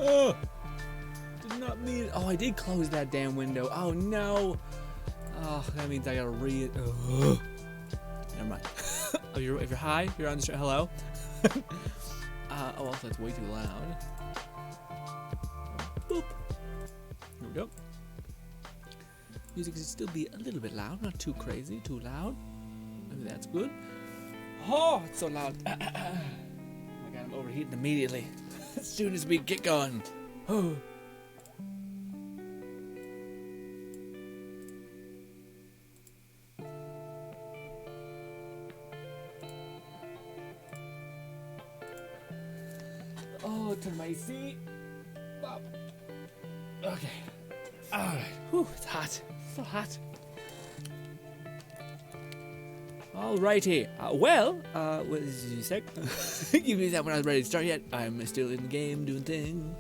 Oh, did not mean. Oh, I did close that damn window. Oh no. Oh, that means I gotta read. Oh. Never mind. Oh, if you're high, you're on the street. Hello. Oh, also that's way too loud. Boop. Here we go. Music should still be a little bit loud, not too crazy, too loud. Maybe that's good. Oh, it's so loud. Oh my god, I'm overheating immediately. As soon as we get going. Oh. Oh, turn my seat. Up. Okay. Alright. Whew, it's hot. So hot. Alrighty. What is you sec? Give me that when I was ready to start yet. I'm still in the game doing things.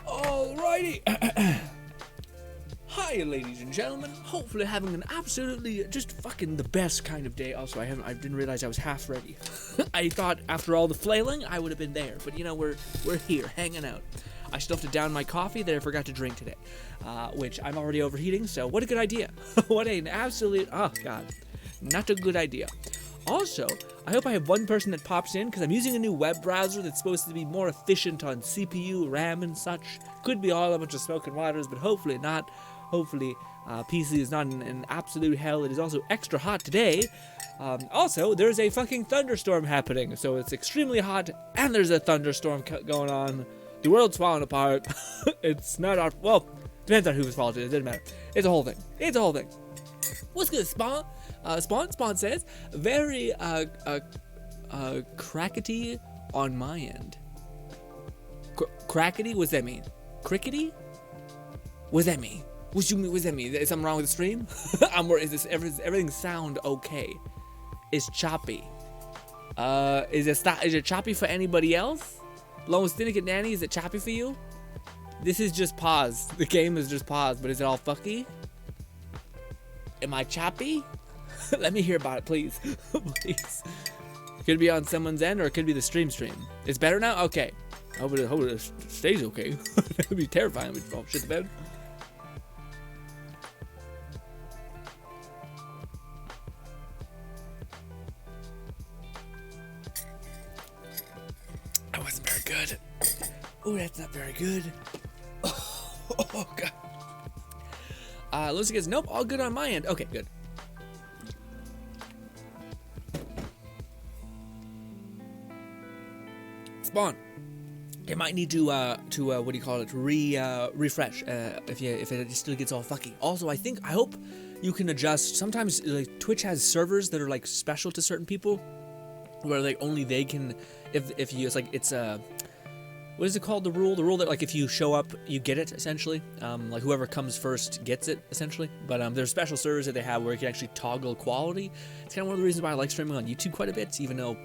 Alrighty. Hi, ladies and gentlemen. Hopefully having an absolutely just fucking the best kind of day. Also, I didn't realize I was half ready. I thought after all the flailing, I would have been there. But you know, we're here, hanging out. I still have to down my coffee that I forgot to drink today, which I'm already overheating. So what a good idea. What an absolute, oh god, not a good idea. Also, I hope I have one person that pops in, because I'm using a new web browser that's supposed to be more efficient on CPU, RAM, and such. Could be all a bunch of smoke and waters, but hopefully not. Hopefully, PC is not in absolute hell. It is also extra hot today. Also, there's a fucking thunderstorm happening, so it's extremely hot, and there's a thunderstorm going on. The world's falling apart. It's not our, well, depends on whose fault it is. It doesn't matter. It's a whole thing. It's a whole thing. What's good, Spawn? Spawn says, very, crackety on my end. Crackety? What's that mean? Crickety? What's that mean? What does that mean? Is something wrong with the stream? I'm worried. Is everything sound okay? It's choppy. Is it choppy for anybody else? Lone Syndicate Nanny, is it choppy for you? This is just pause. The game is just pause, but is it all fucky? Am I choppy? Let me hear about it, please. Please. Could be on someone's end, or it could be the stream. It's better now? Okay. I hope it stays okay. That would be terrifying. We'd fall shit the bed. That wasn't very good. Oh, that's not very good. Oh god. Lucy goes, nope, all good on my end. Okay, good. Spawn. You might need to what do you call it? Refresh if it still gets all fucky. Also, I hope you can adjust. Sometimes like Twitch has servers that are like special to certain people, where like only they can. If you, it's like it's what is it called? The rule that like if you show up, you get it essentially. Like whoever comes first gets it essentially. But there's special servers that they have where you can actually toggle quality. It's kind of one of the reasons why I like streaming on YouTube quite a bit, even though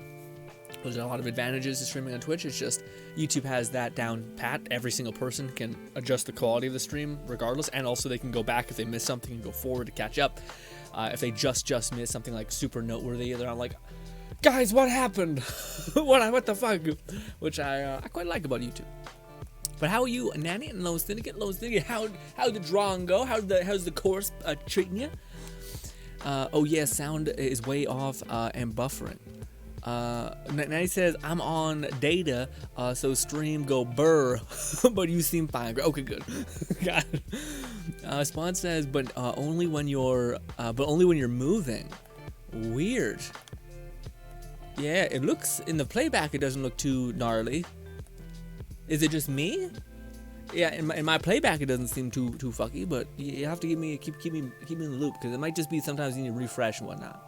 there's a lot of advantages to streaming on Twitch. It's just YouTube has that down pat. Every single person can adjust the quality of the stream regardless, and also they can go back if they miss something and go forward to catch up. If they just miss something like super noteworthy, they're not like, guys, what happened? what the fuck? Which I quite like about YouTube. But how are you, Nanny and Lone Syndicate? How'd the drawing go? How's the course treating you? Oh yeah, sound is way off and buffering. Nanny says, I'm on data, so stream go burr, but you seem fine. Okay, good. Got it. Spawn says, but only when you're moving. Weird. Yeah, it looks in the playback. It doesn't look too gnarly. Is it just me? Yeah, in my playback it doesn't seem too fucky, but you have to keep me in the loop, because it might just be sometimes you need to refresh and whatnot.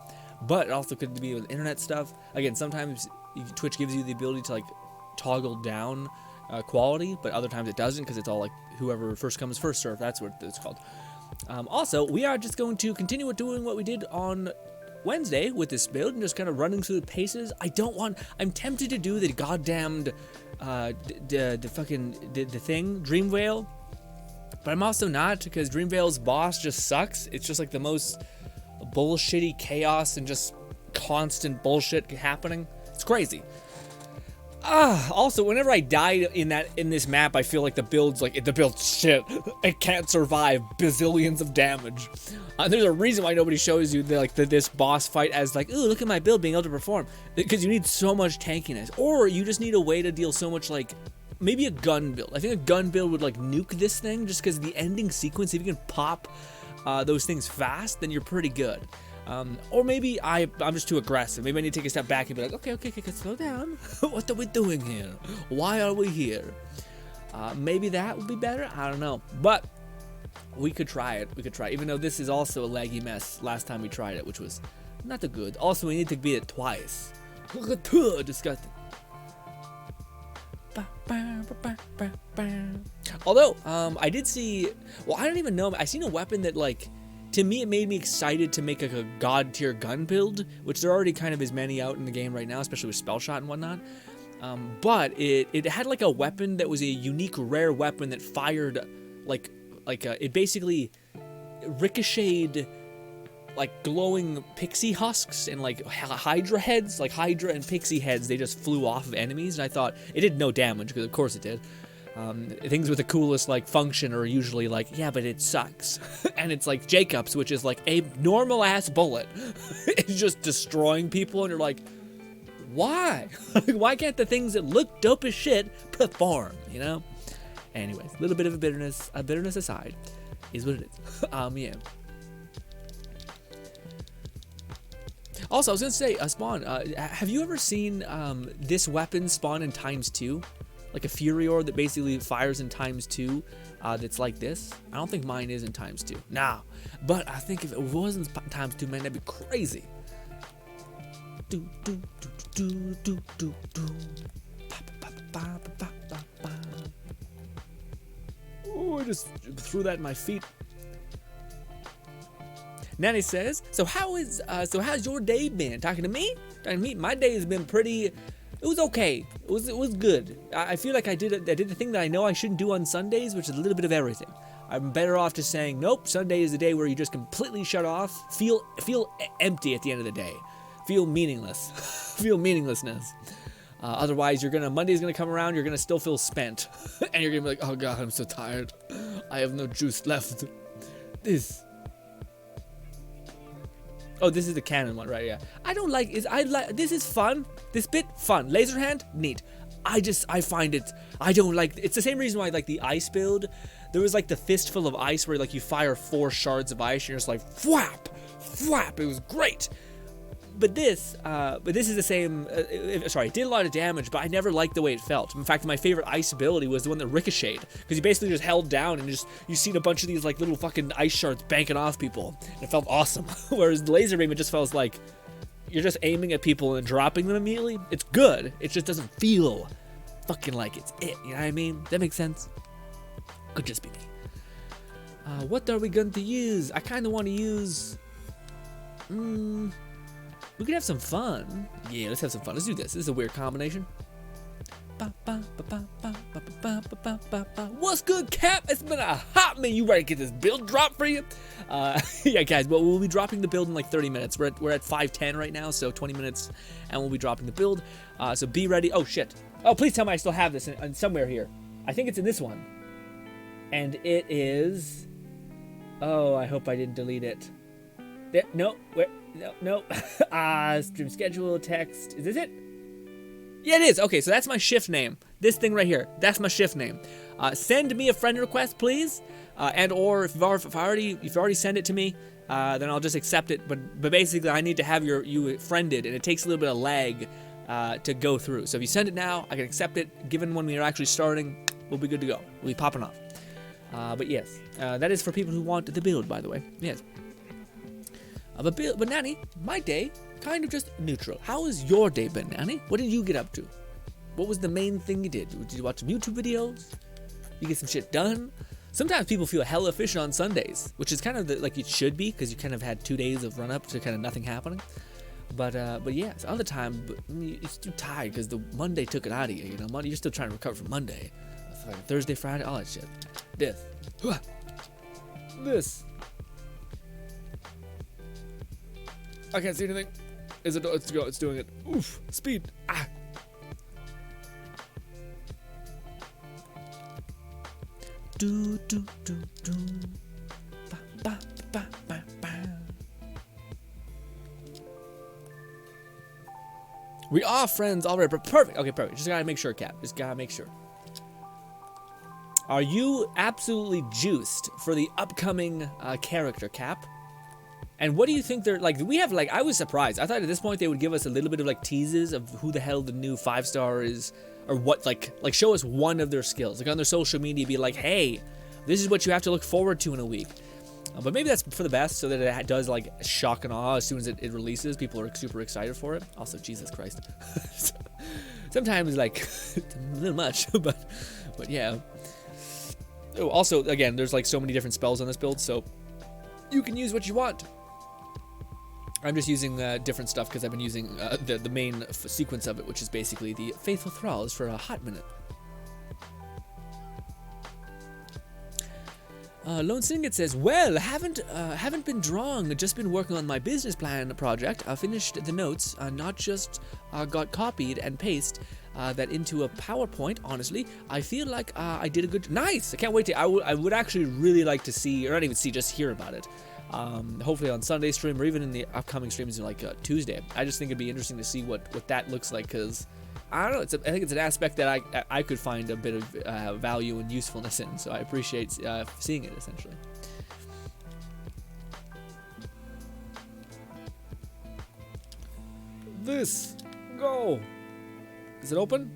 But it also could be with internet stuff. Again, sometimes Twitch gives you the ability to like toggle down quality, but other times it doesn't, because it's all like whoever first comes first serve. That's what it's called. Also, we are just going to continue with doing what we did on Wednesday with this build and just kind of running through the paces. I'm tempted to do the goddamned, the thing, Dream Veil. But I'm also not, because Dream Veil's boss just sucks. It's just like the most bullshitty chaos and just constant bullshit happening. It's crazy. Also, whenever I die in this map, I feel like the build's shit. It can't survive bazillions of damage. There's a reason why nobody shows you this boss fight as like, ooh, look at my build being able to perform. Because you need so much tankiness, or you just need a way to deal so much, like maybe a gun build. I think a gun build would like nuke this thing, just because the ending sequence, if you can pop those things fast, then you're pretty good. Or maybe I'm just too aggressive. Maybe I need to take a step back and be like, okay, slow down. What are we doing here? Why are we here? Maybe that would be better. I don't know. But we could try it. Even though this is also a laggy mess last time we tried it, which was not the good. Also, we need to beat it twice. Disgusting. Although, I did see, well, I don't even know. I seen a weapon that, like, to me, it made me excited to make like a god tier gun build, which there already kind of is many out in the game right now, especially with spell shot and whatnot. But it had like a weapon that was a unique rare weapon that fired it basically ricocheted like glowing pixie husks and like hydra heads, like hydra and pixie heads. They just flew off of enemies, and I thought it did no damage, because of course it did. Things with the coolest like function are usually like, yeah, but it sucks. And it's like Jacob's, which is like a normal ass bullet. It's just destroying people, and you're like, why? Why can't the things that look dope as shit perform, you know? Anyways, a little bit of a bitterness aside, is what it is. Yeah. Also, I was gonna say, Spawn, have you ever seen this weapon spawn in ×2? Like a Fury Orb that basically fires in ×2, that's like this. I don't think mine is in ×2. Nah, but I think if it wasn't ×2, man, that'd be crazy. Oh, I just threw that in my feet. Nanny says, so how's your day been? Talking to me? My day has been pretty. It was okay. It was good. I feel like I did the thing that I know I shouldn't do on Sundays, which is a little bit of everything. I'm better off just saying, nope, Sunday is the day where you just completely shut off, feel empty at the end of the day, feel meaningless, feel meaninglessness. Otherwise, Monday's gonna come around, you're gonna still feel spent, and you're gonna be like, oh god, I'm so tired. I have no juice left. Oh, this is the canon one, right? Yeah. This is fun. This bit, fun. Laser hand, neat. I find it, I don't like, it's the same reason why I like the ice build. There was like the fistful of ice where like you fire 4 shards of ice and you're just like, whap, whap. It was great. But this is the same, it did a lot of damage, but I never liked the way it felt. In fact, my favorite ice ability was the one that ricocheted, because you basically just held down and you seen a bunch of these like little fucking ice shards banking off people, and it felt awesome. Whereas the laser beam, it just feels like you're just aiming at people and dropping them immediately. It's good, it just doesn't feel fucking like it's it, you know what I mean? That makes sense? Could just be me. What are we going to use? I kind of want to use, we could have some fun. Yeah, let's have some fun. Let's do this. This is a weird combination. What's good, Cap? It's been a hot minute. You ready to get this build drop for you? Yeah, guys, well, we'll be dropping the build in like 30 minutes. We're at 5:10 right now, so 20 minutes, and we'll be dropping the build. So be ready. Oh, shit. Oh, please tell me I still have this in somewhere here. I think it's in this one. And it is... Oh, I hope I didn't delete it. There, no, where... No. Stream schedule, text. Is this it? Yeah, it is. Okay, so that's my shift name. This thing right here. That's my shift name. Send me a friend request, please. And or if you've already sent it to me, then I'll just accept it. But basically, I need to have you friended, and it takes a little bit of lag to go through. So if you send it now, I can accept it. Given when we are actually starting, we'll be good to go. We'll be popping off. But yes, that is for people who want the build, by the way. Yes. But Nanny, my day, kind of just neutral. How has your day been, Nanny? What did you get up to? What was the main thing you did? Did you watch some YouTube videos? You get some shit done? Sometimes people feel hella efficient on Sundays, which is kind of like it should be, because you kind of had 2 days of run up to kind of nothing happening. But yeah, so other time, you're too tired because the Monday took it out of you. You know, Monday, you're still trying to recover from Monday. Like Thursday, Friday, all that shit. This. This. I can't see anything. Is it? It's go. It's doing it. Oof. Speed. Ah. Do do do do. Ba ba ba ba ba. We are friends already. Perfect. Okay, perfect. Just gotta make sure, Cap. Just gotta make sure. Are you absolutely juiced for the upcoming character, Cap? And what do you think they're like? We have like, I was surprised. I thought at this point they would give us a little bit of like teases of who the hell the new 5-star is, or what, like show us one of their skills. Like on their social media, be like, hey, this is what you have to look forward to in a week. But maybe that's for the best, so that it does like shock and awe as soon as it releases. People are super excited for it. Also, Jesus Christ. Sometimes like it's a little much, but yeah. Oh, also, again, there's like so many different spells on this build, so you can use what you want. I'm just using different stuff because I've been using the main sequence of it, which is basically the Faithful Thralls for a hot minute. Lone Syndicate says, well, haven't been drawing, just been working on my business plan project. I finished the notes, not just got copied and paste that into a PowerPoint. Honestly, I feel like I did a good. Nice. I can't wait to. I would actually really like to see, or not even see, just hear about it. Hopefully on Sunday stream, or even in the upcoming streams like Tuesday. I just think it'd be interesting to see what that looks like, because I don't know. I think it's an aspect that I could find a bit of value and usefulness in. So I appreciate seeing it essentially. This go. Is it open?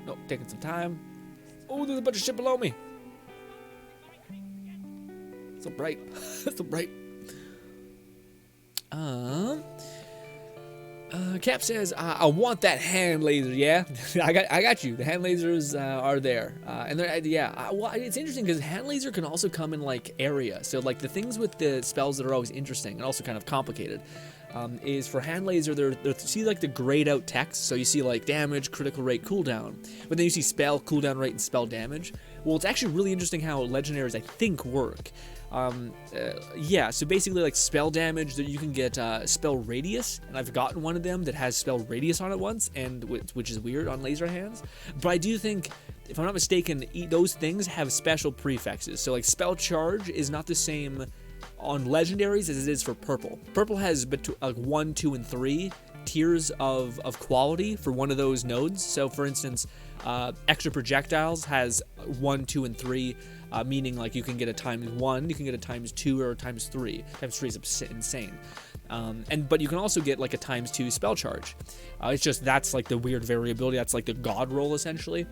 Nope, taking some time. Oh, there's a bunch of shit below me. So bright. So bright. Cap says, I want that hand laser, yeah? I got you. The hand lasers are there. And they're, yeah, well, it's interesting because hand laser can also come in like area. So like the things with the spells that are always interesting and also kind of complicated is for hand laser, they're see like the grayed out text. So you see like damage, critical rate, cooldown. But then you see spell, cooldown rate, and spell damage. Well, it's actually really interesting how legendaries, I think, work. Yeah, so basically like spell damage, that you can get spell radius, and I've gotten one of them that has spell radius on it once, and which is weird on laser hands. But I do think, if I'm not mistaken, those things have special prefixes. So like spell charge is not the same on legendaries as it is for purple. Purple has like 1, 2, and 3 tiers of quality for one of those nodes. So for instance, extra projectiles has 1, 2, and 3. Meaning like you can get a ×1, you can get a ×2, or a ×3. ×3 is insane. But you can also get like a ×2 spell charge. It's just that's like the weird variability. That's like the god roll essentially.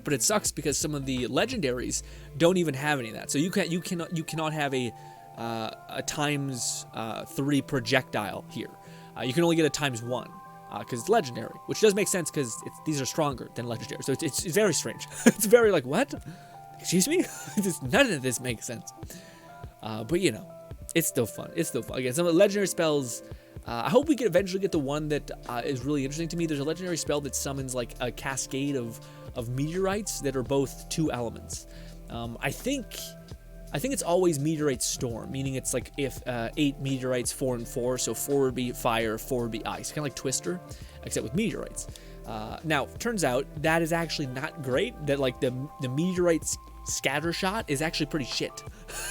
But it sucks because some of the legendaries don't even have any of that. So you cannot have a ×3 projectile here. You can only get a ×1. Because it's legendary, which does make sense because these are stronger than legendary. So it's very strange. It's very like, what? Excuse me? None of this makes sense. But you know, it's still fun. It's still fun. Again, some of the legendary spells, I hope we can eventually get the one that is really interesting to me. There's a legendary spell that summons like a cascade of meteorites that are both 2 elements. I think it's always meteorite storm, meaning it's like if 8 meteorites, 4 and 4, so 4 would be fire, 4 would be ice. Kind of like Twister, except with meteorites. Now, turns out that is actually not great. That like the meteorites scatter shot is actually pretty shit.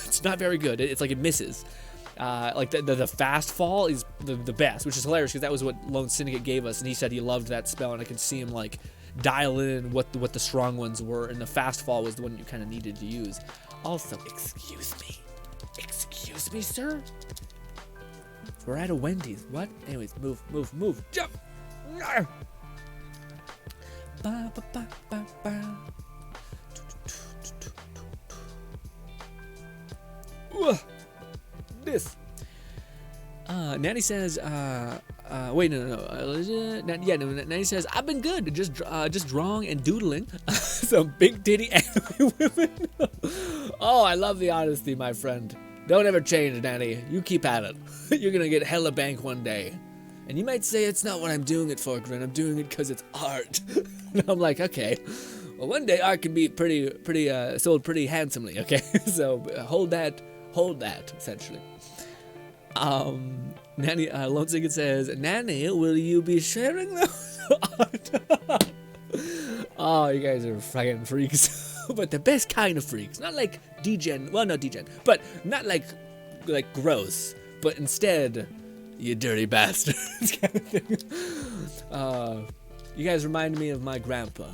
It's not very good. It's like it misses. Like the fast fall is the best, which is hilarious because that was what Lone Syndicate gave us, and he said he loved that spell, and I could see him like dial in what the strong ones were, and the fast fall was the one you kind of needed to use. Also, excuse me, sir. We're at a Wendy's. What? Anyways, move, jump. Ba, ba, ba, ba, ba. This. Natty says, Wait, no. Nanny says, I've been good, just drawing and doodling some big titty anime women. Oh, I love the honesty, my friend. Don't ever change, Nanny. You keep at it. You're gonna get hella bank one day. And you might say it's not what I'm doing it for, Grin. I'm doing it because it's art. And I'm like, okay. Well, one day art can be sold pretty handsomely, okay? So hold that, essentially. Nanny, Lone Singing says, Nanny, will you be sharing those art? Oh, you guys are fucking freaks. But the best kind of freaks. Not like degen, well, not degen, but not like gross, but instead, you dirty bastards kind of thing. You guys remind me of my grandpa.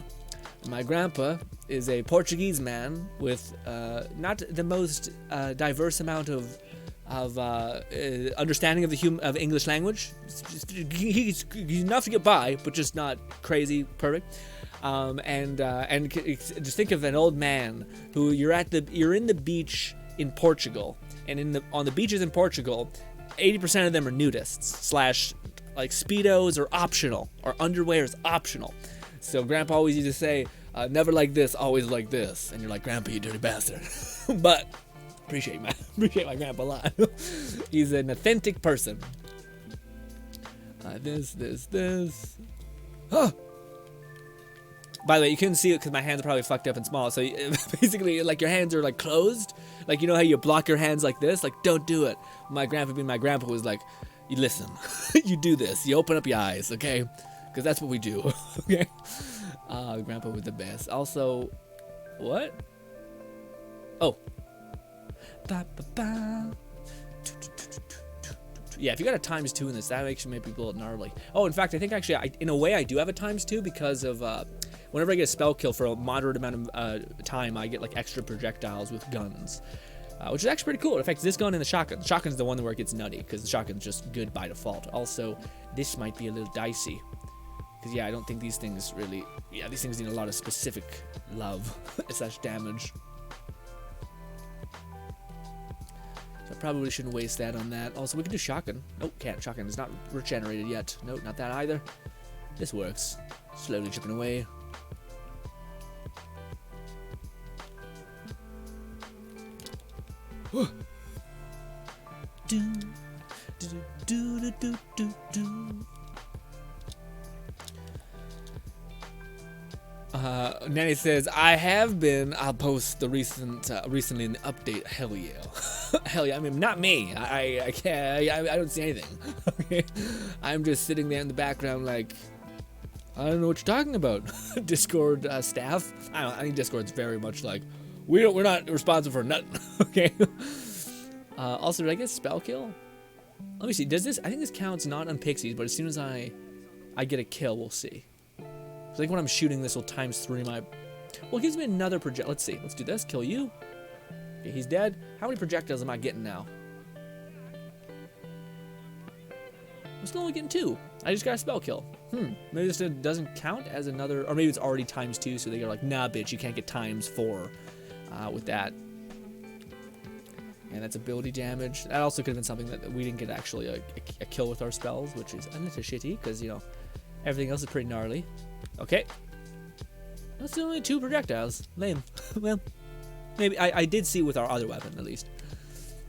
My grandpa is a Portuguese man with not the most diverse amount of understanding of the English language. He's enough to get by, but just not crazy perfect. And just think of an old man who you're in the beach in Portugal, and on the beaches in Portugal, 80% of them are nudists / like speedos are optional, or underwear is optional. So Grandpa always used to say, never like this, always like this. And you're like, Grandpa, you dirty bastard. But appreciate my grandpa a lot. He's an authentic person. This. Oh. By the way, you couldn't see it because my hands are probably fucked up and small. So basically, like, your hands are like closed. Like, you know how you block your hands like this? Like, don't do it. My grandpa was like, you listen, you do this. You open up your eyes, okay? Because that's what we do, okay? Grandpa was the best. Also, what? Oh. Yeah, if you got a ×2 in this, that makes you make people look gnarly. Oh, in fact, I think actually, in a way, I do have a ×2 because of, whenever I get a spell kill for a moderate amount of time, I get, like, extra projectiles with guns, which is actually pretty cool. It affects this gun and the shotgun. The shotgun's the one where it gets nutty, because the shotgun's just good by default. Also, this might be a little dicey, because, yeah, I don't think these things really, these things need a lot of specific love / damage. I probably shouldn't waste that on that. Also, we can do shotgun. Nope, can't. Shotgun is not regenerated yet. Nope, not that either. This works. Slowly chipping away. Nanny says, I'll post the recently in the update. Hell yeah. Hell yeah. I mean, not me. I can't, I don't see anything. Okay. I'm just sitting there in the background like, I don't know what you're talking about. Discord staff. I think Discord's very much like, we're not responsible for nothing. Okay. Also, did I get spell kill? Let me see. Does this, I think this counts not on pixies, but as soon as I get a kill, we'll see. I think when I'm shooting this will ×3 my... Well, it gives me another project. Let's see. Let's do this. Kill you. Okay, he's dead. How many projectiles am I getting now? I'm still only getting 2. I just got a spell kill. Maybe this doesn't count as another... Or maybe it's already ×2, so they're like, nah, bitch, you can't get ×4 with that. And that's ability damage. That also could have been something that we didn't get actually a kill with our spells, which is a little shitty, because, you know, everything else is pretty gnarly. Okay. That's only 2 projectiles. Lame. Well, maybe I did see with our other weapon, at least.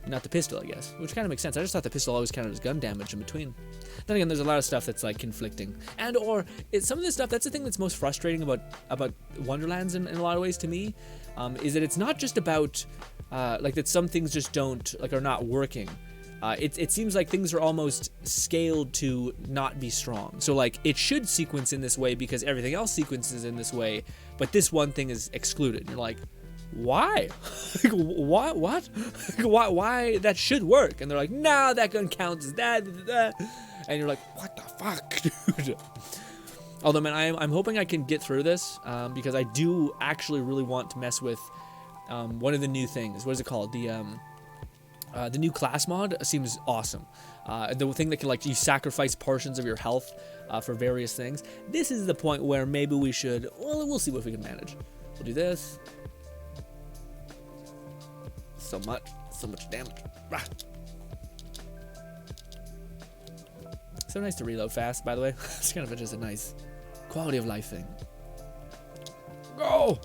Not the pistol, I guess. Which kind of makes sense. I just thought the pistol always counted as gun damage in between. Then again, there's a lot of stuff that's, like, conflicting. And, or, some of this stuff, that's the thing that's most frustrating about Wonderlands in a lot of ways to me, is that it's not just about, like, that some things just don't, like, are not working. It seems like things are almost scaled to not be strong. So, like, it should sequence in this way because everything else sequences in this way, but this one thing is excluded. And you're like, why? What? Why? That should work. And they're like, nah, that gun counts as that. And you're like, what the fuck, dude? Although, man, I'm hoping I can get through this because I do actually really want to mess with one of the new things. What is it called? The new class mod seems awesome. The thing that can, like, you sacrifice portions of your health for various things. This is the point where maybe we should, well, we'll see what we can manage. We'll do this. So much damage. So nice to reload fast, by the way. It's kind of just a nice quality of life thing. Go!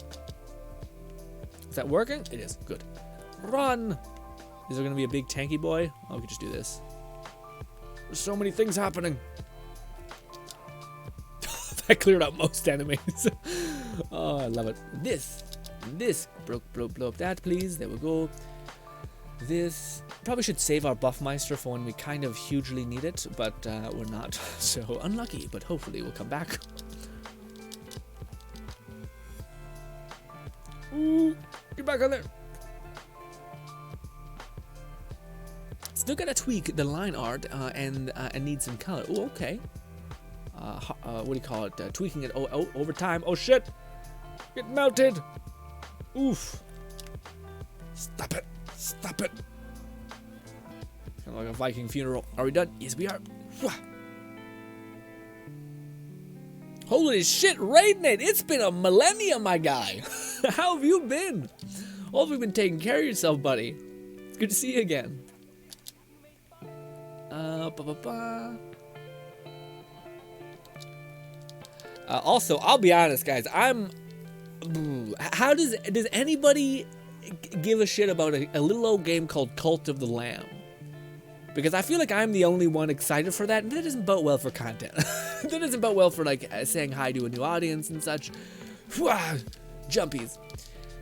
Is that working? It is. Good. Run! Is there going to be a big tanky boy? Oh, we could just do this. There's so many things happening. That cleared out most enemies. Oh, I love it. This. Blow up that, please. There we go. This. Probably should save our Buffmeister for when we kind of hugely need it, but we're not. So unlucky, but hopefully we'll come back. Ooh, get back on there. Still gotta tweak the line art and need some color. Oh, okay. What do you call it? Tweaking it over time. Oh shit! Get melted! Oof! Stop it! Stop it! Kind of like a Viking funeral. Are we done? Yes, we are. Holy shit, Raidnate! It's been a millennium, my guy. How have you been? Hope you've been taking care of yourself, buddy. It's good to see you again. Also, I'll be honest, guys. How does anybody give a shit about a little old game called Cult of the Lamb? Because I feel like I'm the only one excited for that, and that doesn't bode well for content. That doesn't bode well for like saying hi to a new audience and such. Jumpies.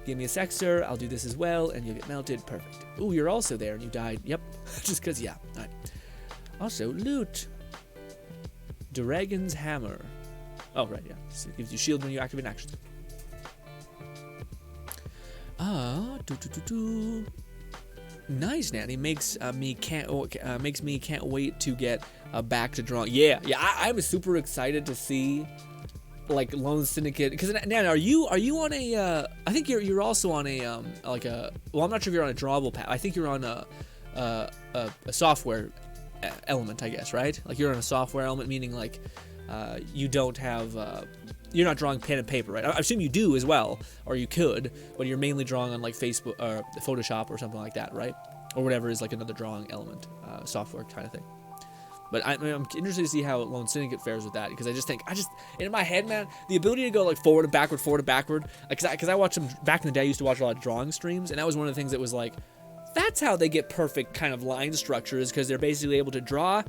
Give me a sec, sir. I'll do this as well, and you'll get melted. Perfect. Ooh, you're also there, and you died. Yep. Just because, yeah. All right. Also, loot. Dragon's Hammer. Oh, right, yeah. So it gives you shield when you activate action. Nice, Nanny. Makes me can't wait to get back to drawing. Yeah, I'm super excited to see like Lone Syndicate. Because Nanny, are you on a? I think you're also on a like a. Well, I'm not sure if you're on a drawable path. I think you're on a software element, I guess, right? Like you're on a software element, meaning like you don't have. You're not drawing pen and paper, right? I assume you do as well, or you could, but you're mainly drawing on like Facebook or Photoshop or something like that, right? Or whatever is like another drawing element, software kind of thing. But I'm interested to see how Lone Syndicate fares with that, because I just in my head, man, the ability to go like forward and backward, because I watched them back in the day. I used to watch a lot of drawing streams, and that was one of the things that was like, that's how they get perfect kind of line structures, because they're basically able to draw,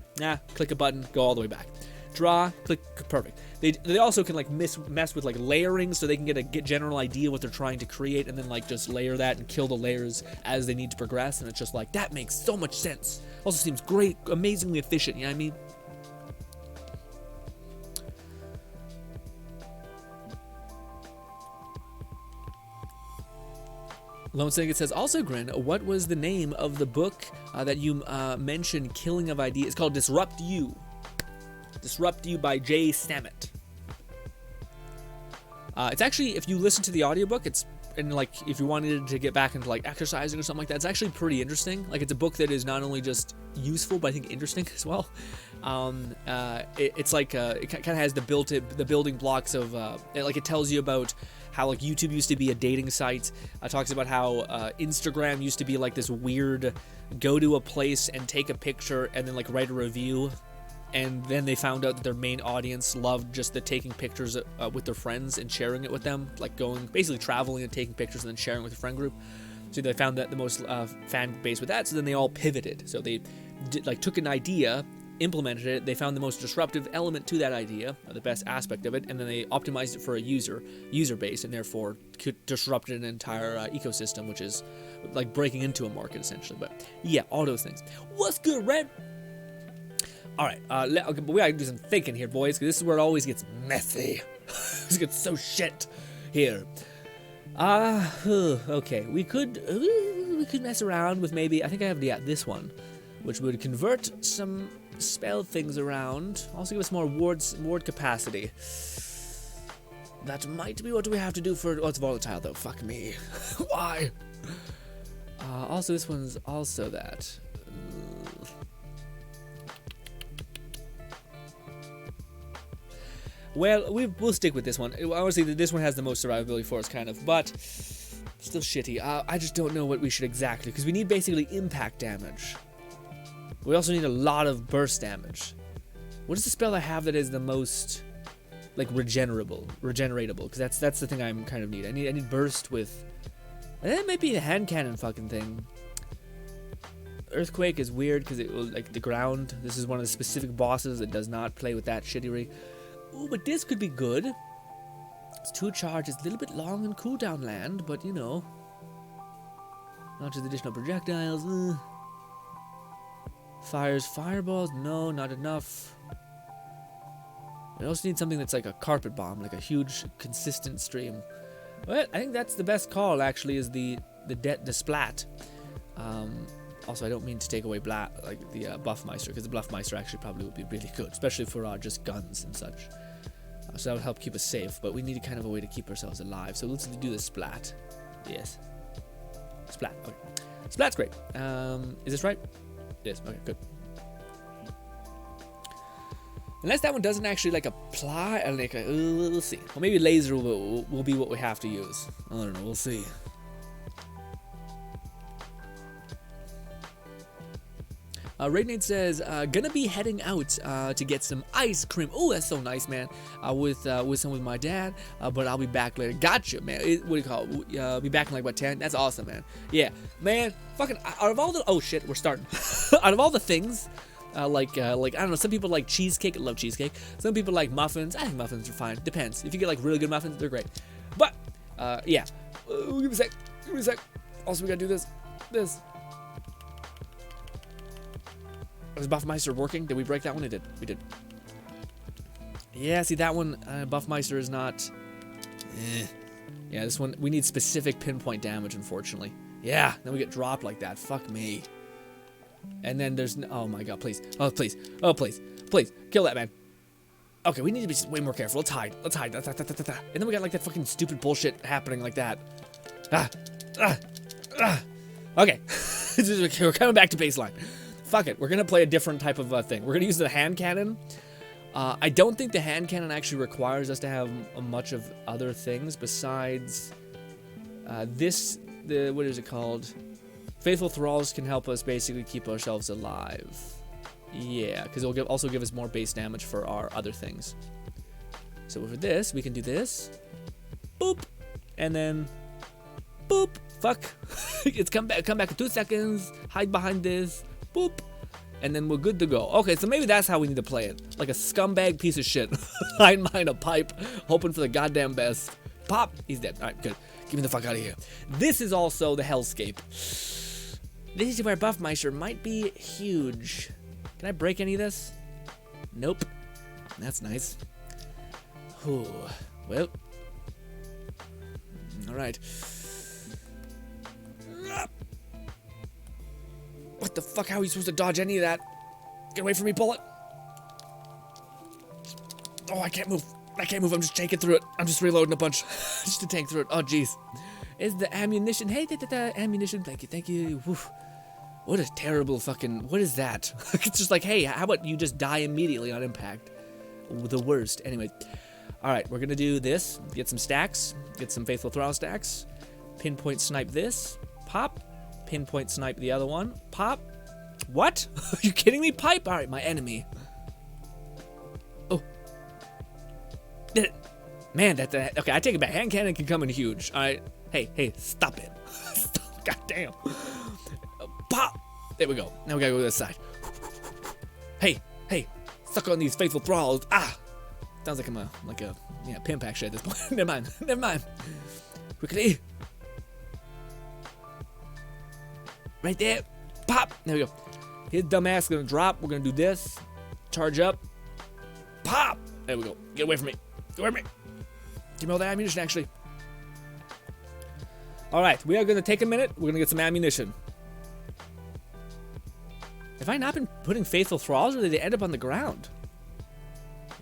click a button, go all the way back. Draw, click, perfect. They also can like mess with like layering, so they can get a general idea what they're trying to create, and then like just layer that and kill the layers as they need to progress. And it's just like, that makes so much sense. Also seems great, amazingly efficient. You know what I mean? Lone Syndicate says, also, Grin, what was the name of the book that you mentioned, Killing of Ideas? It's called Disrupt You. Disrupt You by Jay Samet. It's actually, if you listen to the audiobook, and like if you wanted to get back into like exercising or something like that, it's actually pretty interesting. Like it's a book that is not only just useful, but I think interesting as well. It's like it kind of has the building blocks of like it tells you about how like YouTube used to be a dating site. It talks about how Instagram used to be like this weird go to a place and take a picture and then like write a review. And then they found out that their main audience loved just the taking pictures with their friends and sharing it with them, like basically traveling and taking pictures and then sharing with a friend group. So they found that the most fan base with that. So then they all pivoted. So they took an idea, implemented it. They found the most disruptive element to that idea, the best aspect of it, and then they optimized it for a user base, and therefore disrupted an entire ecosystem, which is like breaking into a market essentially. But yeah, all those things. What's good, Red? All right, we gotta do some thinking here, boys, because this is where it always gets messy. It gets so shit here. Okay, we could mess around with maybe, I think I have this one, which would convert some spell things around. Also give us more ward capacity. That might be what we have to do for. Oh, it's volatile though. Fuck me. Why? Also, this one's also that. Well, we'll stick with this one. Honestly, this one has the most survivability for us, kind of, but still shitty. I just don't know what we should exactly, because we need basically impact damage. We also need a lot of burst damage. What is the spell I have that is the most, like, regeneratable? Because that's the thing I'm kind of need. I need burst with. That might be the hand cannon fucking thing. Earthquake is weird because it will, like, the ground. This is one of the specific bosses that does not play with that shittery. Ooh, but this could be good. It's 2 charges, a little bit long in cooldown land, but you know. Launches additional projectiles. Fires fireballs. No, not enough. We also need something that's like a carpet bomb, like a huge, consistent stream. But I think that's the best call. Actually, is the splat. Also, I don't mean to take away the Buffmeister, because the Buffmeister actually probably would be really good, especially for just guns and such. So that would help keep us safe. But we need kind of a way to keep ourselves alive. So let's do the splat. Yes. Splat. Okay. Splat's great. Is this right? Yes. Okay. Good. Unless that one doesn't actually like apply, like we'll see. Well, maybe laser will be what we have to use. I don't know. We'll see. Raidnade says, gonna be heading out to get some ice cream. Oh, that's so nice, man. With my dad, but I'll be back later. Gotcha, man. What do you call it? I'll be back in like what, 10? That's awesome, man. Yeah, man. Fucking out of all the shit, we're starting. Out of all the things. Like I don't know, some people like cheesecake. I love cheesecake. Some people like muffins. I think muffins are fine. Depends. If you get like really good muffins, they're great. But yeah. Give me a sec. Give me a sec. Also, we gotta do this. Was Buffmeister working? Did we break that one? We did. Yeah, see that one. Buffmeister is not. Yeah, this one we need specific pinpoint damage. Unfortunately. Yeah. Then we get dropped like that. Fuck me. And then there's oh my god, please. Oh please. Oh please. Please. Kill that man. Okay, we need to be way more careful. Let's hide. And then we got like that fucking stupid bullshit happening like that. Okay. We're coming back to baseline. Fuck it. We're gonna play a different type of thing. We're gonna use the hand cannon. I don't think the hand cannon actually requires us to have much of other things besides this. What is it called? Faithful Thralls can help us basically keep ourselves alive. Yeah, because it'll also give us more base damage for our other things. So for this, we can do this. Boop. And then boop. Fuck. It's come back in 2 seconds. Hide behind this. Boop. And then we're good to go. Okay, so maybe that's how we need to play it. Like a scumbag piece of shit. Hide behind a pipe, hoping for the goddamn best. Pop. He's dead. Alright, good. Get me the fuck out of here. This is also the hellscape. This is where Buffmeister might be huge. Can I break any of this? Nope. That's nice. Whew. Well. Alright. What the fuck? How are you supposed to dodge any of that? Get away from me, bullet. Oh, I can't move. I'm just tanking through it. I'm just reloading a bunch. Just to tank through it. Oh, jeez. Is the ammunition? Hey, the ammunition. Thank you. Woof. What a terrible fucking... What is that? It's just like, hey, how about you just die immediately on impact? The worst. Anyway. Alright, we're gonna do this. Get some stacks. Get some Faithful Thrall stacks. Pinpoint snipe this. Pop. Pinpoint snipe the other one. Pop. What? Are you kidding me? Pipe. Alright, my enemy. Oh. Did it. Man, okay, I take it back. Hand cannon can come in huge. Alright. Hey, stop it. Stop. God damn. Pop. There we go. Now we gotta go to this side. Hey. Suck on these Faithful Thralls. Ah. Sounds like I'm a pimp actually at this point. Never mind. Quickly. Right there. Pop. There we go. His dumbass is gonna drop. We're gonna do this. Charge up. Pop. There we go. Get away from me. Give me all the ammunition, actually. Alright, we are gonna take a minute. We're gonna get some ammunition. Have I not been putting Faithful Thralls, or did they end up on the ground?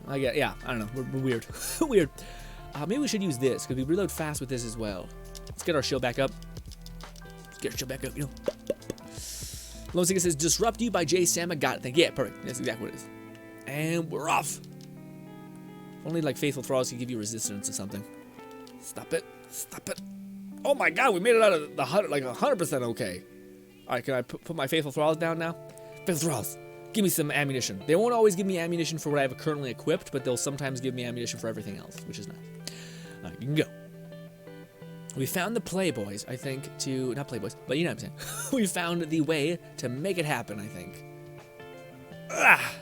I don't know. We're weird. Weird. Maybe we should use this, because we reload fast with this as well. Let's get our shield back up. You know. Lone Singer says, disrupt you by J. Sam. I got it. Thank you. Yeah, perfect. That's exactly what it is. And we're off. If only like Faithful Thralls could give you resistance or something. Stop it. Oh my god, we made it out of the 100%, like 100% okay. Alright, can I put my Faithful Thralls down now? Faithful Thralls. Give me some ammunition. They won't always give me ammunition for what I have currently equipped, but they'll sometimes give me ammunition for everything else, which is nice. All right, you can go. We found the Playboys, I think, to... Not Playboys, but you know what I'm saying. We found the way to make it happen, I think. Ah.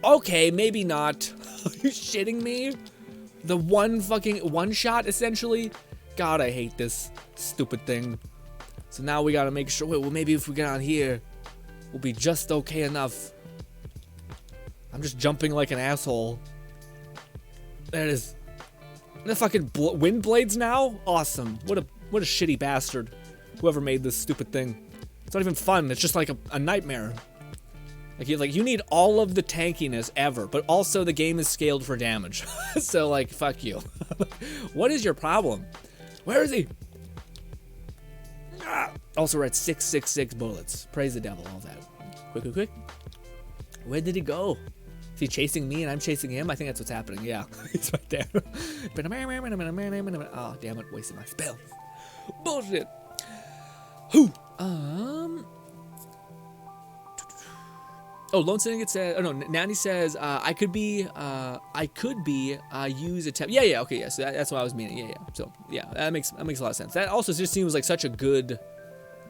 Okay, maybe not. Are you shitting me? The one shot, essentially? God, I hate this stupid thing. So now we gotta make sure... Well, maybe if we get on here... Will be just okay enough. I'm just jumping like an asshole. There it is. The fucking wind blades now? Awesome. What a shitty bastard. Whoever made this stupid thing. It's not even fun. It's just like a nightmare. Like you need all of the tankiness ever, but also the game is scaled for damage. So like, fuck you. What is your problem? Where is he? Also, we're at 666 bullets. Praise the devil, all that. Quick. Where did he go? Is he chasing me and I'm chasing him? I think that's what's happening. Yeah, he's right there. Oh, damn it. Wasting my spells. Bullshit. Who? Oh, Lone Syndicate says, oh no, Nanny says, I could use a tab. Yeah, okay, yeah, so that's what I was meaning, yeah. So, yeah, that makes a lot of sense. That also just seems like such a good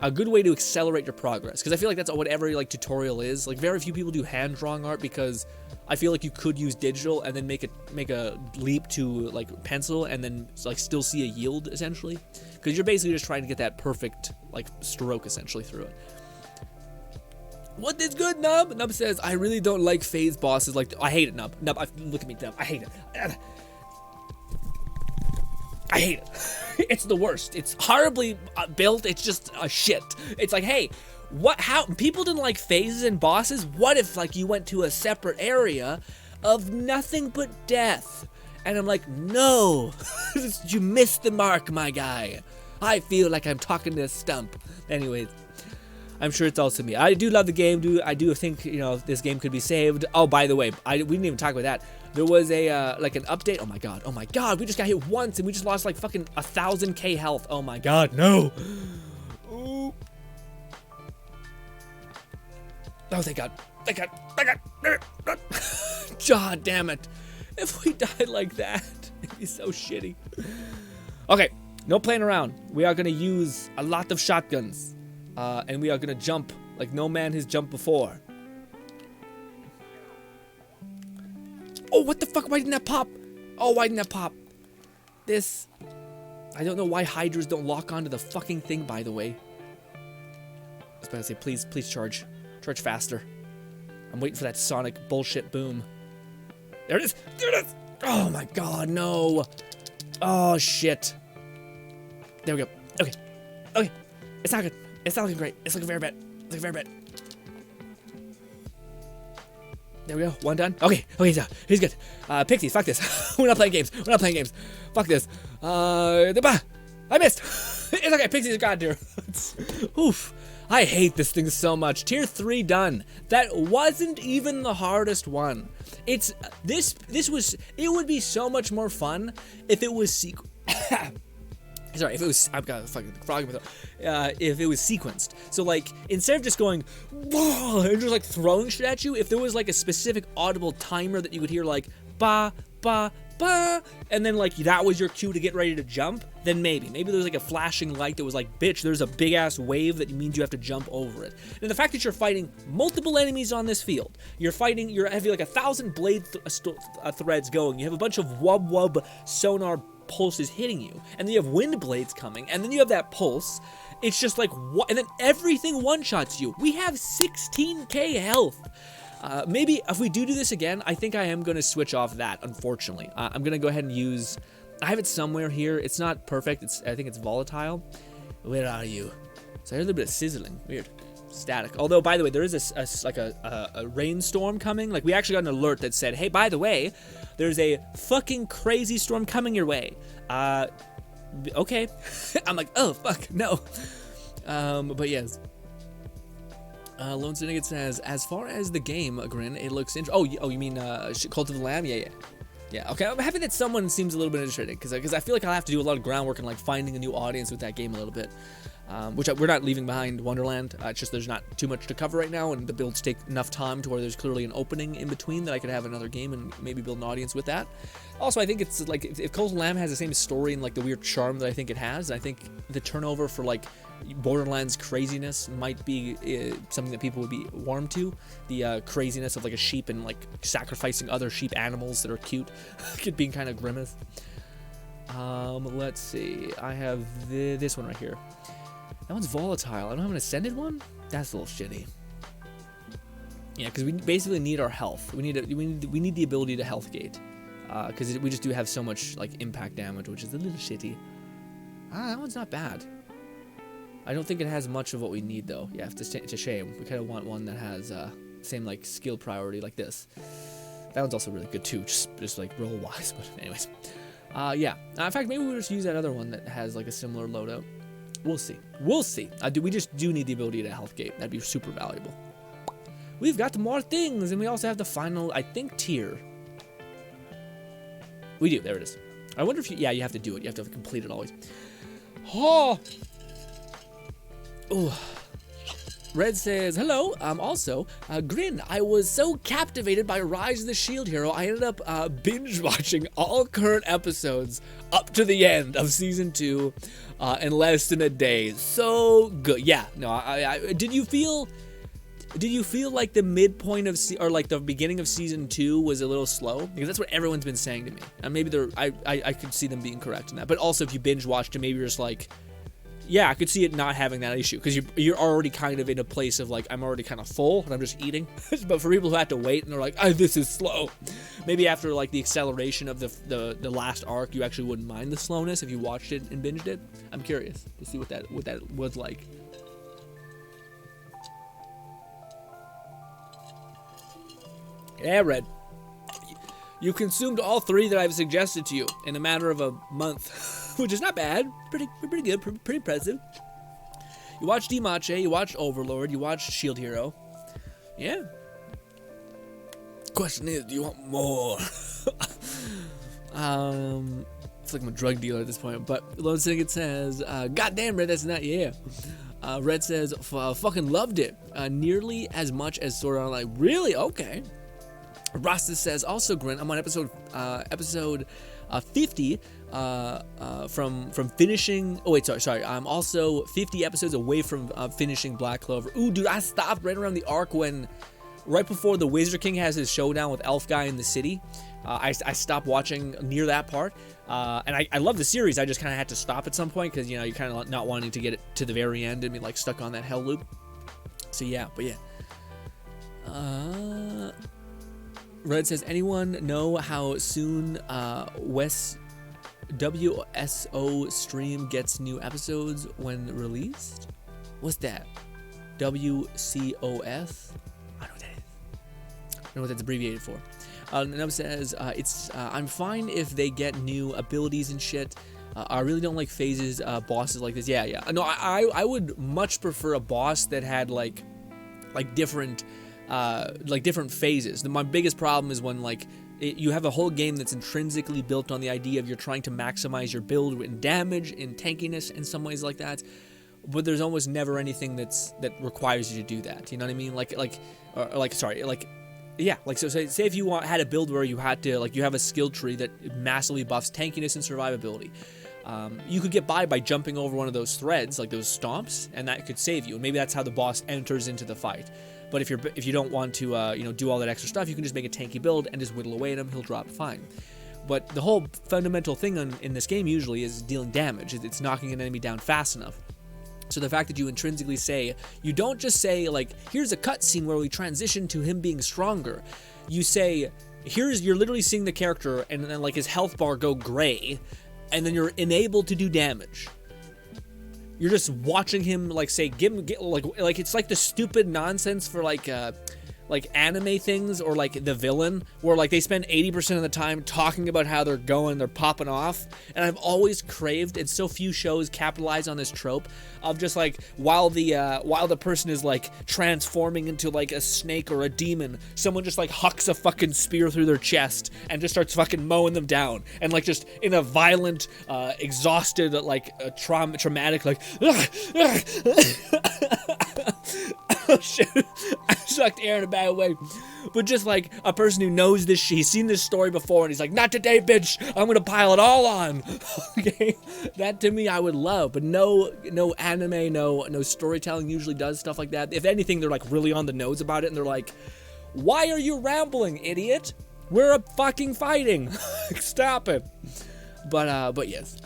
way to accelerate your progress, because I feel like that's what every, like, tutorial is. Like, very few people do hand-drawing art, because I feel like you could use digital and then make a leap to, like, pencil, and then, like, still see a yield, essentially. Because you're basically just trying to get that perfect, like, stroke, essentially, through it. What is good, Nub? Nub says, I really don't like phase bosses. Like, I hate it, Nub. Look at me, Nub. I hate it. I hate it. It's the worst. It's horribly built. It's just a shit. It's like, hey, how people didn't like phases and bosses? What if, like, you went to a separate area of nothing but death? And I'm like, no, you missed the mark, my guy. I feel like I'm talking to a stump. Anyways. I'm sure it's also me. I do love the game, dude. I do think, you know, this game could be saved. Oh, by the way, we didn't even talk about that. There was a, like an update. Oh my god, we just got hit once and we just lost like fucking 1,000k health. Oh my god, no. Ooh. Oh, thank god. God damn it. If we died like that, it'd be so shitty. Okay, no playing around. We are gonna use a lot of shotguns. And we are gonna jump like no man has jumped before. Oh, what the fuck? Why didn't that pop? Oh, why didn't that pop? This... I don't know why hydras don't lock onto the fucking thing, by the way. I was about to say, please charge. Charge faster. I'm waiting for that sonic bullshit boom. There it is! There it is! Oh my god, no! Oh, shit. There we go. Okay. It's not good. It's not looking great. It's looking very bad. There we go. One done. Okay, he's good. Pixies, fuck this. We're not playing games. Fuck this. I missed. It's okay. Pixies are god tier. Oof. I hate this thing so much. Tier 3 done. That wasn't even the hardest one. It would be so much more fun if it was Sorry, if it was, I've got a fucking frog in my throat. If it was sequenced. So, like, instead of just going, whoa, and just, like, throwing shit at you, if there was, like, a specific audible timer that you could hear, like, ba, ba, ba, and then, like, that was your cue to get ready to jump, then maybe. Maybe there's, like, a flashing light that was like, bitch, there's a big-ass wave that means you have to jump over it. And the fact that you're fighting multiple enemies on this field, you're having, like, 1,000 blade threads going, you have a bunch of wub sonar pulses hitting you, and then you have wind blades coming, and then you have that pulse. It's just like, what? And then everything one-shots you. We have 16k health. Maybe if we do this again, I think I am going to switch off that, unfortunately. I'm going to go ahead and use... I have it somewhere here. It's not perfect. I think it's volatile. Where are you? So I heard a little bit of sizzling. Weird. Static. Although, by the way, there is a rainstorm coming. Like, we actually got an alert that said, hey, by the way, there's a fucking crazy storm coming your way. Okay. I'm like, oh, fuck, no. But yes. Lone Syndicate says, as far as the game, Grin, it looks interesting. Oh, you mean Cult of the Lamb? Yeah, okay, I'm happy that someone seems a little bit interested, because I feel like I'll have to do a lot of groundwork and, like, finding a new audience with that game a little bit. which we're not leaving behind Wonderland. It's just there's not too much to cover right now, and the builds take enough time to where there's clearly an opening in between that I could have another game and maybe build an audience with that. Also, I think it's like if Cold and Lamb has the same story and like the weird charm that I think it has, I think the turnover for like Borderlands craziness might be something that people would be warm to. The craziness of like a sheep and like sacrificing other sheep animals that are cute, it being kind of grimace. Let's see. I have this one right here. That one's volatile. I don't have an ascended one? That's a little shitty. Yeah, because we basically need our health. We need the ability to health gate. Because we just do have so much like impact damage, which is a little shitty. That one's not bad. I don't think it has much of what we need though. Yeah, it's a shame. We kind of want one that has same like skill priority like this. That one's also really good too, just like roll wise. But anyways, yeah. In fact, maybe we'll just use that other one that has like a similar loadout. We'll see. We'll see. We just do need the ability to health gate. That'd be super valuable. We've got more things, and we also have the final, I think, tier. We do. There it is. I wonder if you have to do it. You have to complete it always. Oh. Ooh. Red says, hello, also, GRINN, I was so captivated by Rise of the Shield Hero, I ended up binge watching all current episodes up to the end of Season 2 in less than a day. So good. Yeah, no, did you feel like the midpoint of, or like the beginning of Season 2 was a little slow? Because that's what everyone's been saying to me. And maybe I could see them being correct in that. But also if you binge watched it, maybe you're just like, yeah, I could see it not having that issue because you're already kind of in a place of like, I'm already kind of full and I'm just eating. But for people who have to wait and they're like, this is slow. Maybe after like the acceleration of the last arc, you actually wouldn't mind the slowness if you watched it and binged it. I'm curious to see what that was like. Yeah, Red. You consumed all 3 that I've suggested to you in a matter of a month, which is not bad. Pretty good. Pretty impressive. You watched Dimache, you watched Overlord, you watched Shield Hero. Yeah. Question is, do you want more? It's like I'm a drug dealer at this point. But Lone Syndicate says, goddamn, Red, that's not, yeah. Red says, fucking loved it. Nearly as much as Sword Art Online. Really? Okay. Rasta says, also GRINN, I'm on episode 50 from finishing. Oh wait, sorry. I'm also 50 episodes away from finishing Black Clover. Ooh, dude, I stopped right around the arc right before the Wizard King has his showdown with Elf Guy in the city. I stopped watching near that part, and I love the series. I just kind of had to stop at some point because you're kind of not wanting to get it to the very end and be like stuck on that hell loop. So yeah, but yeah. Red says, anyone know how soon WSO stream gets new episodes when released? What's that? WCOS? I don't know what that is. I don't know what that's abbreviated for. Nub says, I'm fine if they get new abilities and shit. I really don't like phases, bosses like this. Yeah. No, I would much prefer a boss that had like different phases. My biggest problem is when you have a whole game that's intrinsically built on the idea of you're trying to maximize your build in damage, in tankiness, in some ways like that, but there's almost never anything that requires you to do that. You know what I mean? So say if you had a build where you had to you have a skill tree that massively buffs tankiness and survivability. You could get by jumping over one of those threads, like those stomps, and that could save you. And maybe that's how the boss enters into the fight. But if you don't want to do all that extra stuff, you can just make a tanky build and just whittle away at him. He'll drop fine. But the whole fundamental thing in this game usually is dealing damage. It's knocking an enemy down fast enough. So the fact that you intrinsically say, you don't just say here's a cutscene where we transition to him being stronger. You say, you're literally seeing the character and then his health bar go gray, and then you're enabled to do damage. You're just watching him, it's like the stupid nonsense for like anime things or like the villain where like they spend 80% of the time talking about how they're going, they're popping off. And I've always craved, and so few shows capitalize on this trope of just like while the person is like transforming into like a snake or a demon, someone just like hucks a fucking spear through their chest and just starts fucking mowing them down, and like just in a violent, exhausted, like traumatic, like oh shit, I sucked air in a bad way. But just like a person who knows this, he's seen this story before, and he's like, not today, bitch, I'm gonna pile it all on. Okay, that to me I would love, but no anime, no storytelling usually does stuff like that. If anything, they're like really on the nose about it, and they're like, why are you rambling, idiot? We're fucking fighting. Stop it. But yes,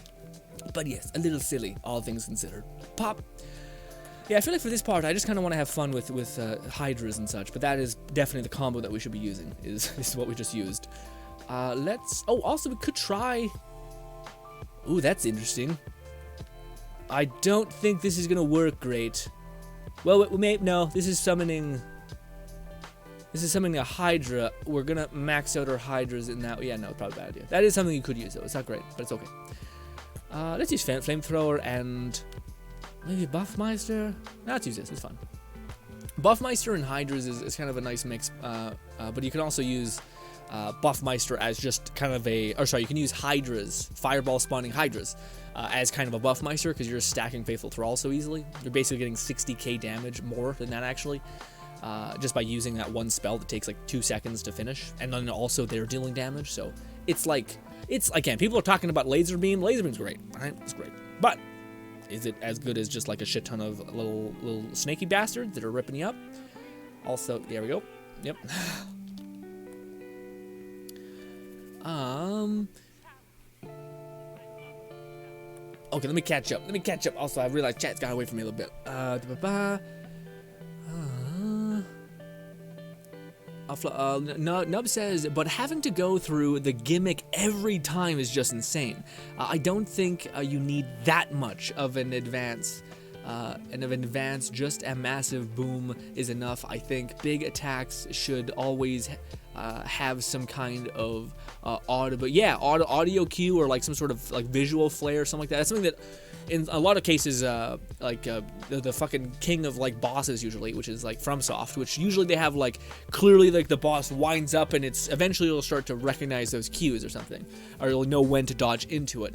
a little silly, all things considered. Pop. Yeah, I feel like for this part, I just kind of want to have fun with hydras and such, but that is definitely the combo that we should be using, is what we just used. Also we could try, ooh, that's interesting. I don't think this is going to work great. Well, no, this is summoning a hydra. We're going to max out our hydras in that. Yeah, no, probably a bad idea. That is something you could use, though. It's not great, but it's okay. Let's use flamethrower and maybe Buffmeister? No, let's use this, it's fun. Buffmeister and Hydras is kind of a nice mix, but you can also use Buffmeister as just kind of you can use Hydras, Fireball spawning Hydras, as kind of a Buffmeister, because you're stacking Faithful Thrall so easily. You're basically getting 60k damage, more than that actually, just by using that one spell that takes like 2 seconds to finish, and then also they're dealing damage, so it's again, people are talking about Laser Beam. Laser Beam's great, alright, it's great, but is it as good as just like a shit ton of little snaky bastards that are ripping you up? Also, there we go. Yep. Okay, let me catch up. Also, I realized chat's got away from me a little bit. Nub says, but having to go through the gimmick every time is just insane. I don't think you need that much of an advance. Just a massive boom is enough. I think big attacks should always have some kind of audio cue, or like some sort of like visual flair or something like that. That's something that in a lot of cases, the fucking king of like bosses usually, which is like FromSoft, which usually they have like clearly like the boss winds up and eventually it'll start to recognize those cues or something, or it'll know when to dodge into it.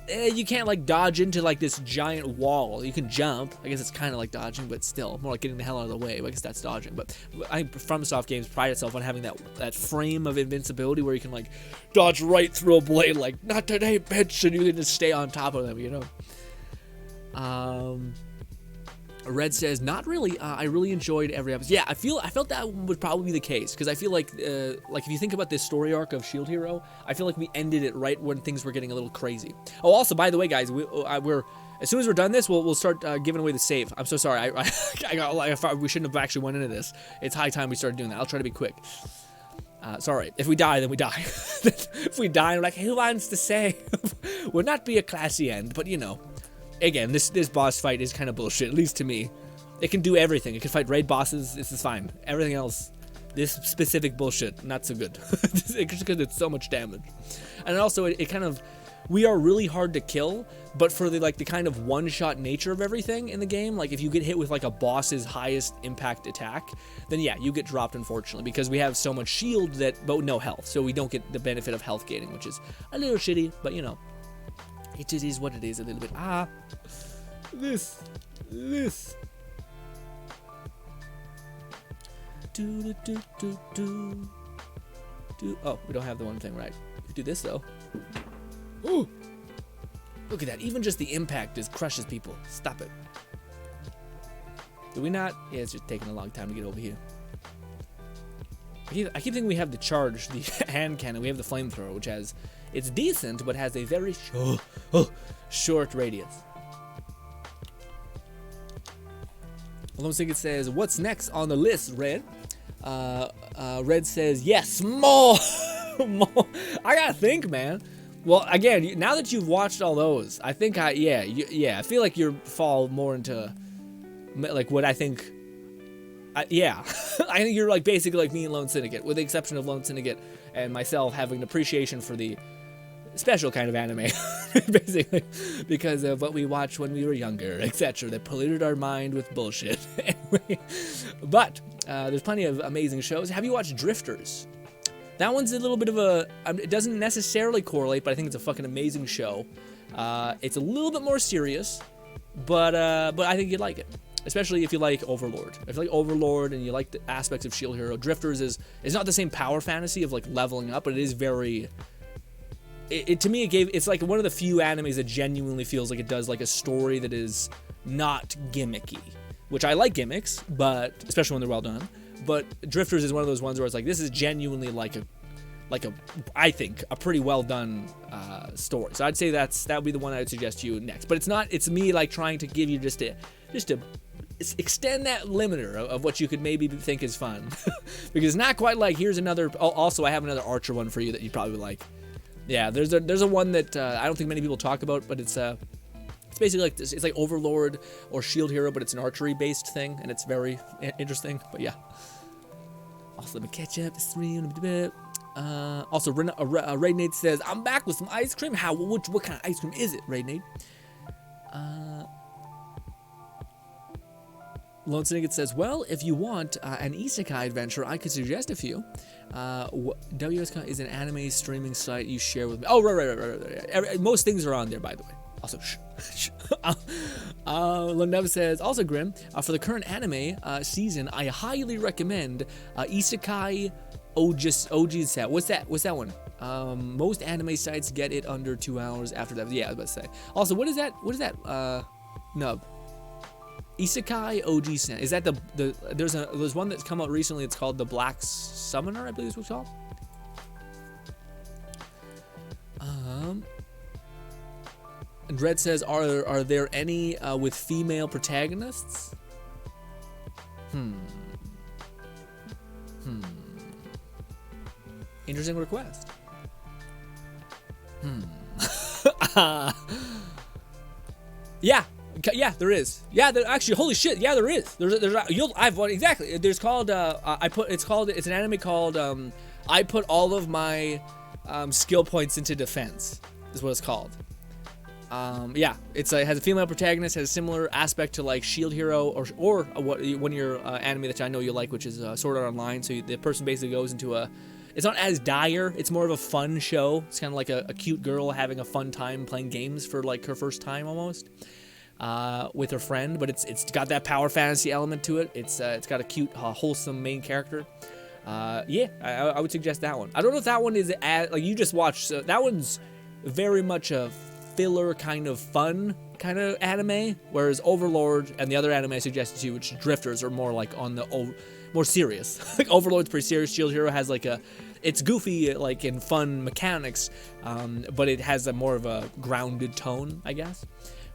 You can't like dodge into like this giant wall. You can jump. I guess it's kind of like dodging, but still more like getting the hell out of the way. I guess that's dodging. But I think FromSoft games pride itself on having that frame of invincibility where you can like dodge right through a blade, like not today, bitch, and you can just stay on top of them, you know. Red says, not really. I really enjoyed every episode. Yeah, I felt that would probably be the case, because I feel like if you think about this story arc of Shield Hero, I feel like we ended it right when things were getting a little crazy. Oh, also, by the way, guys, we're as soon as we're done this, we'll start giving away the save. I'm so sorry. We shouldn't have actually went into this. It's high time we started doing that. I'll try to be quick. Sorry. If we die, then we die. If we die, I'm like, who wants to save? Would not be a classy end, but you know. Again, this boss fight is kind of bullshit, at least to me. It can do everything. It can fight raid bosses. This is fine. Everything else, this specific bullshit, not so good. Just because it's so much damage. And also, it kind of, we are really hard to kill, but for the kind of one-shot nature of everything in the game, like if you get hit with like a boss's highest impact attack, then yeah, you get dropped, unfortunately, because we have so much shield but no health, so we don't get the benefit of health gaining, which is a little shitty, but you know. It just is what it is a little bit. This. Oh, we don't have the one thing right. We could do this though. Ooh, look at that. Even just the impact just crushes people. Stop it. Do we not? Yeah, it's just taking a long time to get over here. I keep thinking we have the charge, the hand cannon. We have the flamethrower, which has, it's decent, but has a very short radius. It says, what's next on the list, Red? Red says, yes, more. More. I gotta think, man. Well, again, now that you've watched all those, I think I feel like you fall more into like what I think Yeah, I think you're like basically like me and Lone Syndicate, with the exception of Lone Syndicate and myself having an appreciation for the special kind of anime, basically, because of what we watched when we were younger, etc. That polluted our mind with bullshit. Anyway, but there's plenty of amazing shows. Have you watched Drifters? That one's a little bit of a, it doesn't necessarily correlate, but I think it's a fucking amazing show. It's a little bit more serious, but I think you'd like it. Especially if you like Overlord. If you like Overlord and you like the aspects of Shield Hero, Drifters is not the same power fantasy of like leveling up, but it is very. To me, it's like one of the few animes that genuinely feels like it does like a story that is not gimmicky, which I like gimmicks, but especially when they're well done. But Drifters is one of those ones where it's like this is genuinely like a I think a pretty well done story. So I'd say that would be the one I would suggest to you next. But it's not. It's me like trying to give you just to extend that limiter of what you could maybe think is fun, because it's not quite like here's another. Also, I have another Archer one for you that you probably would like. Yeah, there's a one that I don't think many people talk about, but it's basically like this. It's like Overlord or Shield Hero, but it's an archery based thing, and it's very interesting. But yeah. Also, let me catch up. Also, Raid Nate says, I'm back with some ice cream. What kind of ice cream is it, Raid Nate? Lone Syndicate says, well, if you want an isekai adventure, I could suggest a few. WSCon is an anime streaming site you share with me. Oh, right. Most things are on there, by the way. Also, Lundeva says, also Grim, for the current anime season, I highly recommend Isekai OG set. What's that one? Most anime sites get it under 2 hours after that. Yeah, I was about to say. Also, what is that? No. Isekai OG set. Is that there's one that's come out recently. It's called the Black Summoner, I believe is what it's called. And Red says, are there any with female protagonists? Interesting request. Yeah, there is. Yeah, actually, holy shit. Yeah, there is. Exactly. There's called. It's an anime called. I put all of my skill points into defense. Is what it's called. Yeah, it has a female protagonist, has a similar aspect to like Shield Hero or one of your anime that I know you like, which is Sword Art Online. So the person basically goes into it's not as dire, it's more of a fun show. It's kind of like a cute girl having a fun time playing games for like her first time almost with her friend, but it's got that power fantasy element to it. It's got a cute, wholesome main character. Yeah, I would suggest that one. I don't know if that one is like you just watched. So that one's very much a filler kind of fun kind of anime, whereas Overlord and the other anime I suggested to you, which Drifters, are more like on the more serious. Like Overlord's pretty serious. Shield Hero has like it's goofy like in fun mechanics, but it has a more of a grounded tone, I guess.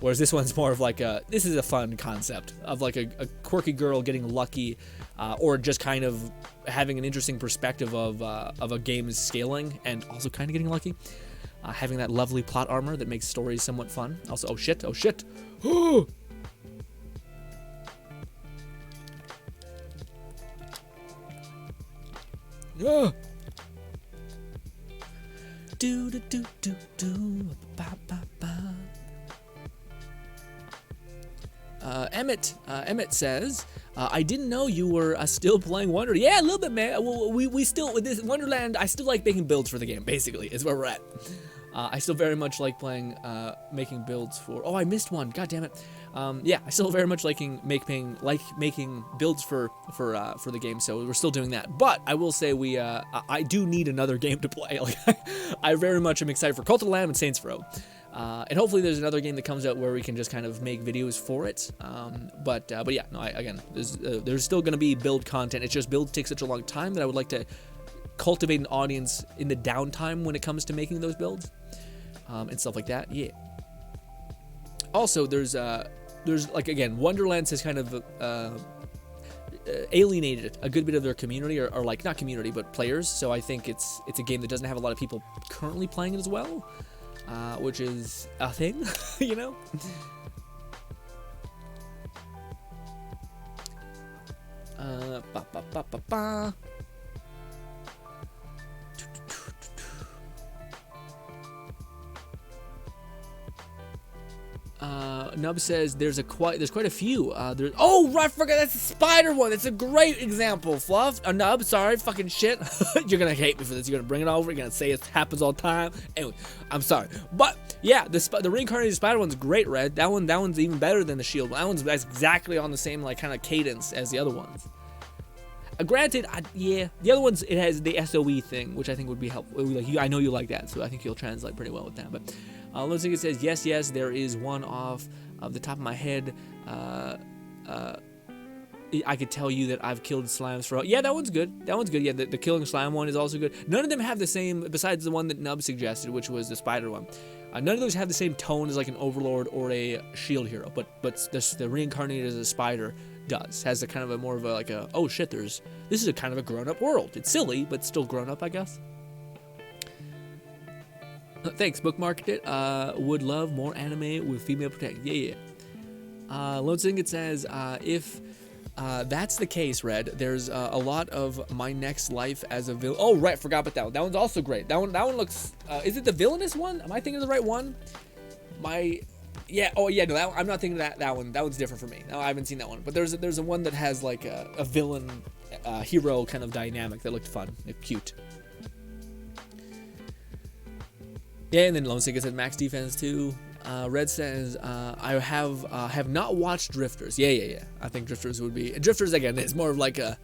Whereas this one's more of like this is a fun concept of like a quirky girl getting lucky, or just kind of having an interesting perspective of a game's scaling and also kind of getting lucky. Having that lovely plot armor that makes stories somewhat fun. Also, oh shit. Yeah. Emmett says, I didn't know you were still playing Wonder. Yeah, a little bit, man. We still, with this Wonderland, I still like making builds for the game, basically, is where we're at. I still very much like playing, making builds for, oh, I missed one, god damn it. Yeah, I still very much making builds for the game, so we're still doing that. But I will say I do need another game to play. Like, I very much am excited for Cult of the Lamb and Saints Row. And hopefully there's another game that comes out where we can just kind of make videos for it. But yeah, no, again, there's still going to be build content. It's just builds take such a long time that I would like to cultivate an audience in the downtime when it comes to making those builds, and stuff like that. Yeah. Also, there's like, again, Wonderlands has kind of alienated a good bit of their community, or like not community, but players. So I think it's a game that doesn't have a lot of people currently playing it as well. Which is a thing, you know? Ba, ba, ba, ba, ba. Nub says there's quite a few. Oh, I forgot, that's the spider one. That's a great example, Fluff. Nub, sorry, fucking shit. You're gonna hate me for this. You're gonna bring it over. You're gonna say it happens all the time. Anyway, I'm sorry, but yeah, the reincarnated spider one's great, Red. That one's even better than the shield. That's exactly on the same like kind of cadence as the other ones. Granted, yeah, the other ones, it has the SOE thing, which I think would be helpful. Like, I know you like that, so I think you'll translate pretty well with that. But let's see, it says, yes, there is one off of the top of my head. I could tell you that I've killed slimes for... Yeah, that one's good. Yeah, the killing slime one is also good. None of them have the same, besides the one that Nub suggested, which was the spider one. None of those have the same tone as like an overlord or a shield hero, but the reincarnated as a spider has a kind of a more of a like a, oh shit, this is a kind of a grown-up world. It's silly, but still grown-up, I guess. Thanks, bookmarked it. Would love more anime with female protect. Yeah. Lone Sing, it says, if that's the case, Red, there's a lot of my next life as a villain. Oh, right, forgot about that one. That one's also great. That one looks, is it the villainous one? Am I thinking of the right one? Yeah, oh yeah, no, I'm not thinking that one. That one's different for me. No, I haven't seen that one. But there's a one that has like a villain hero kind of dynamic that looked fun, cute. Yeah, and then Lone Sega said max defense too. Red says I have not watched Drifters. Yeah. I think Drifters would be. Drifters again is more of like a.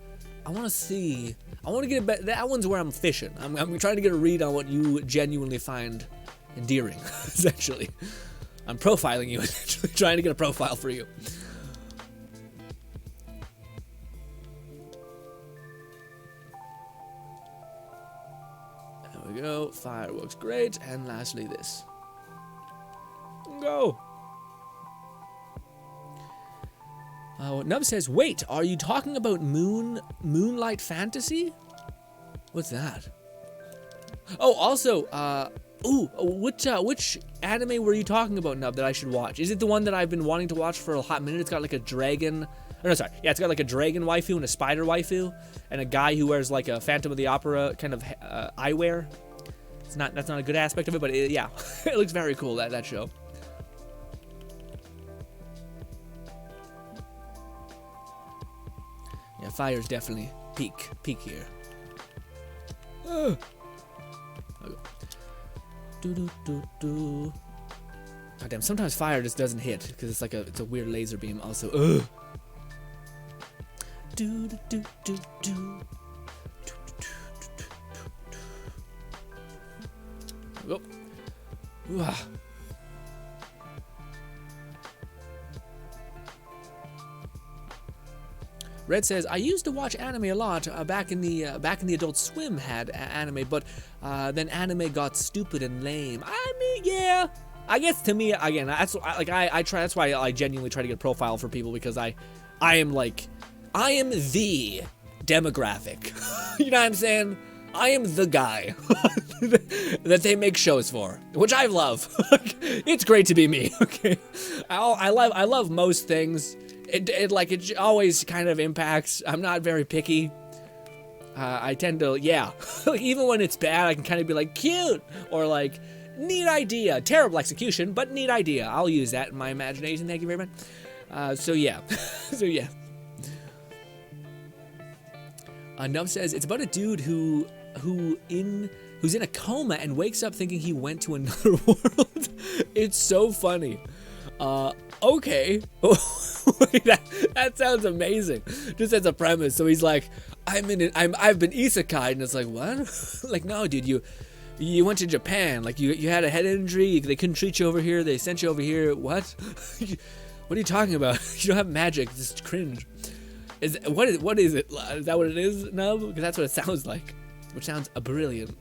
I want to get a bet. That one's where I'm fishing. I'm trying to get a read on what you genuinely find endearing, essentially. I'm profiling you, essentially, trying to get a profile for you. There we go. Fireworks, great. And lastly, this. Go. Nub says, wait, are you talking about Moonlight Fantasy? What's that? Oh, also, which anime were you talking about, Nub, that I should watch? Is it the one that I've been wanting to watch for a hot minute? It's got like a dragon. Or no, sorry. Yeah, it's got like a dragon waifu and a spider waifu, and a guy who wears like a Phantom of the Opera kind of eyewear. That's not a good aspect of it, but yeah, it looks very cool, that show. Yeah, fire's definitely peak here. Okay. God damn, sometimes fire just doesn't hit because it's a weird laser beam also. Go. Red says, I used to watch anime a lot back in the Adult Swim had anime, but then anime got stupid and lame. I mean, yeah, I guess to me again, that's why I genuinely try to get a profile for people, because I am the demographic. You know what I'm saying? I am the guy that they make shows for, which I love. It's great to be me. Okay, I love most things. It always kind of impacts. I'm not very picky. I tend to, yeah. Even when it's bad, I can kind of be like, cute, or like, neat idea. Terrible execution, but neat idea. I'll use that in my imagination. Thank you very much. So yeah. Nub says it's about a dude who's in a coma and wakes up thinking he went to another world. It's so funny. Okay. that sounds amazing. Just as a premise. So he's like, I've been isekai'd, and it's like, what? Like, no, dude, you went to Japan. Like, you had a head injury. They couldn't treat you over here. They sent you over here. What? What are you talking about? You don't have magic. Just cringe. What is it? Is that what it is? No, because that's what it sounds like. Which sounds brilliant.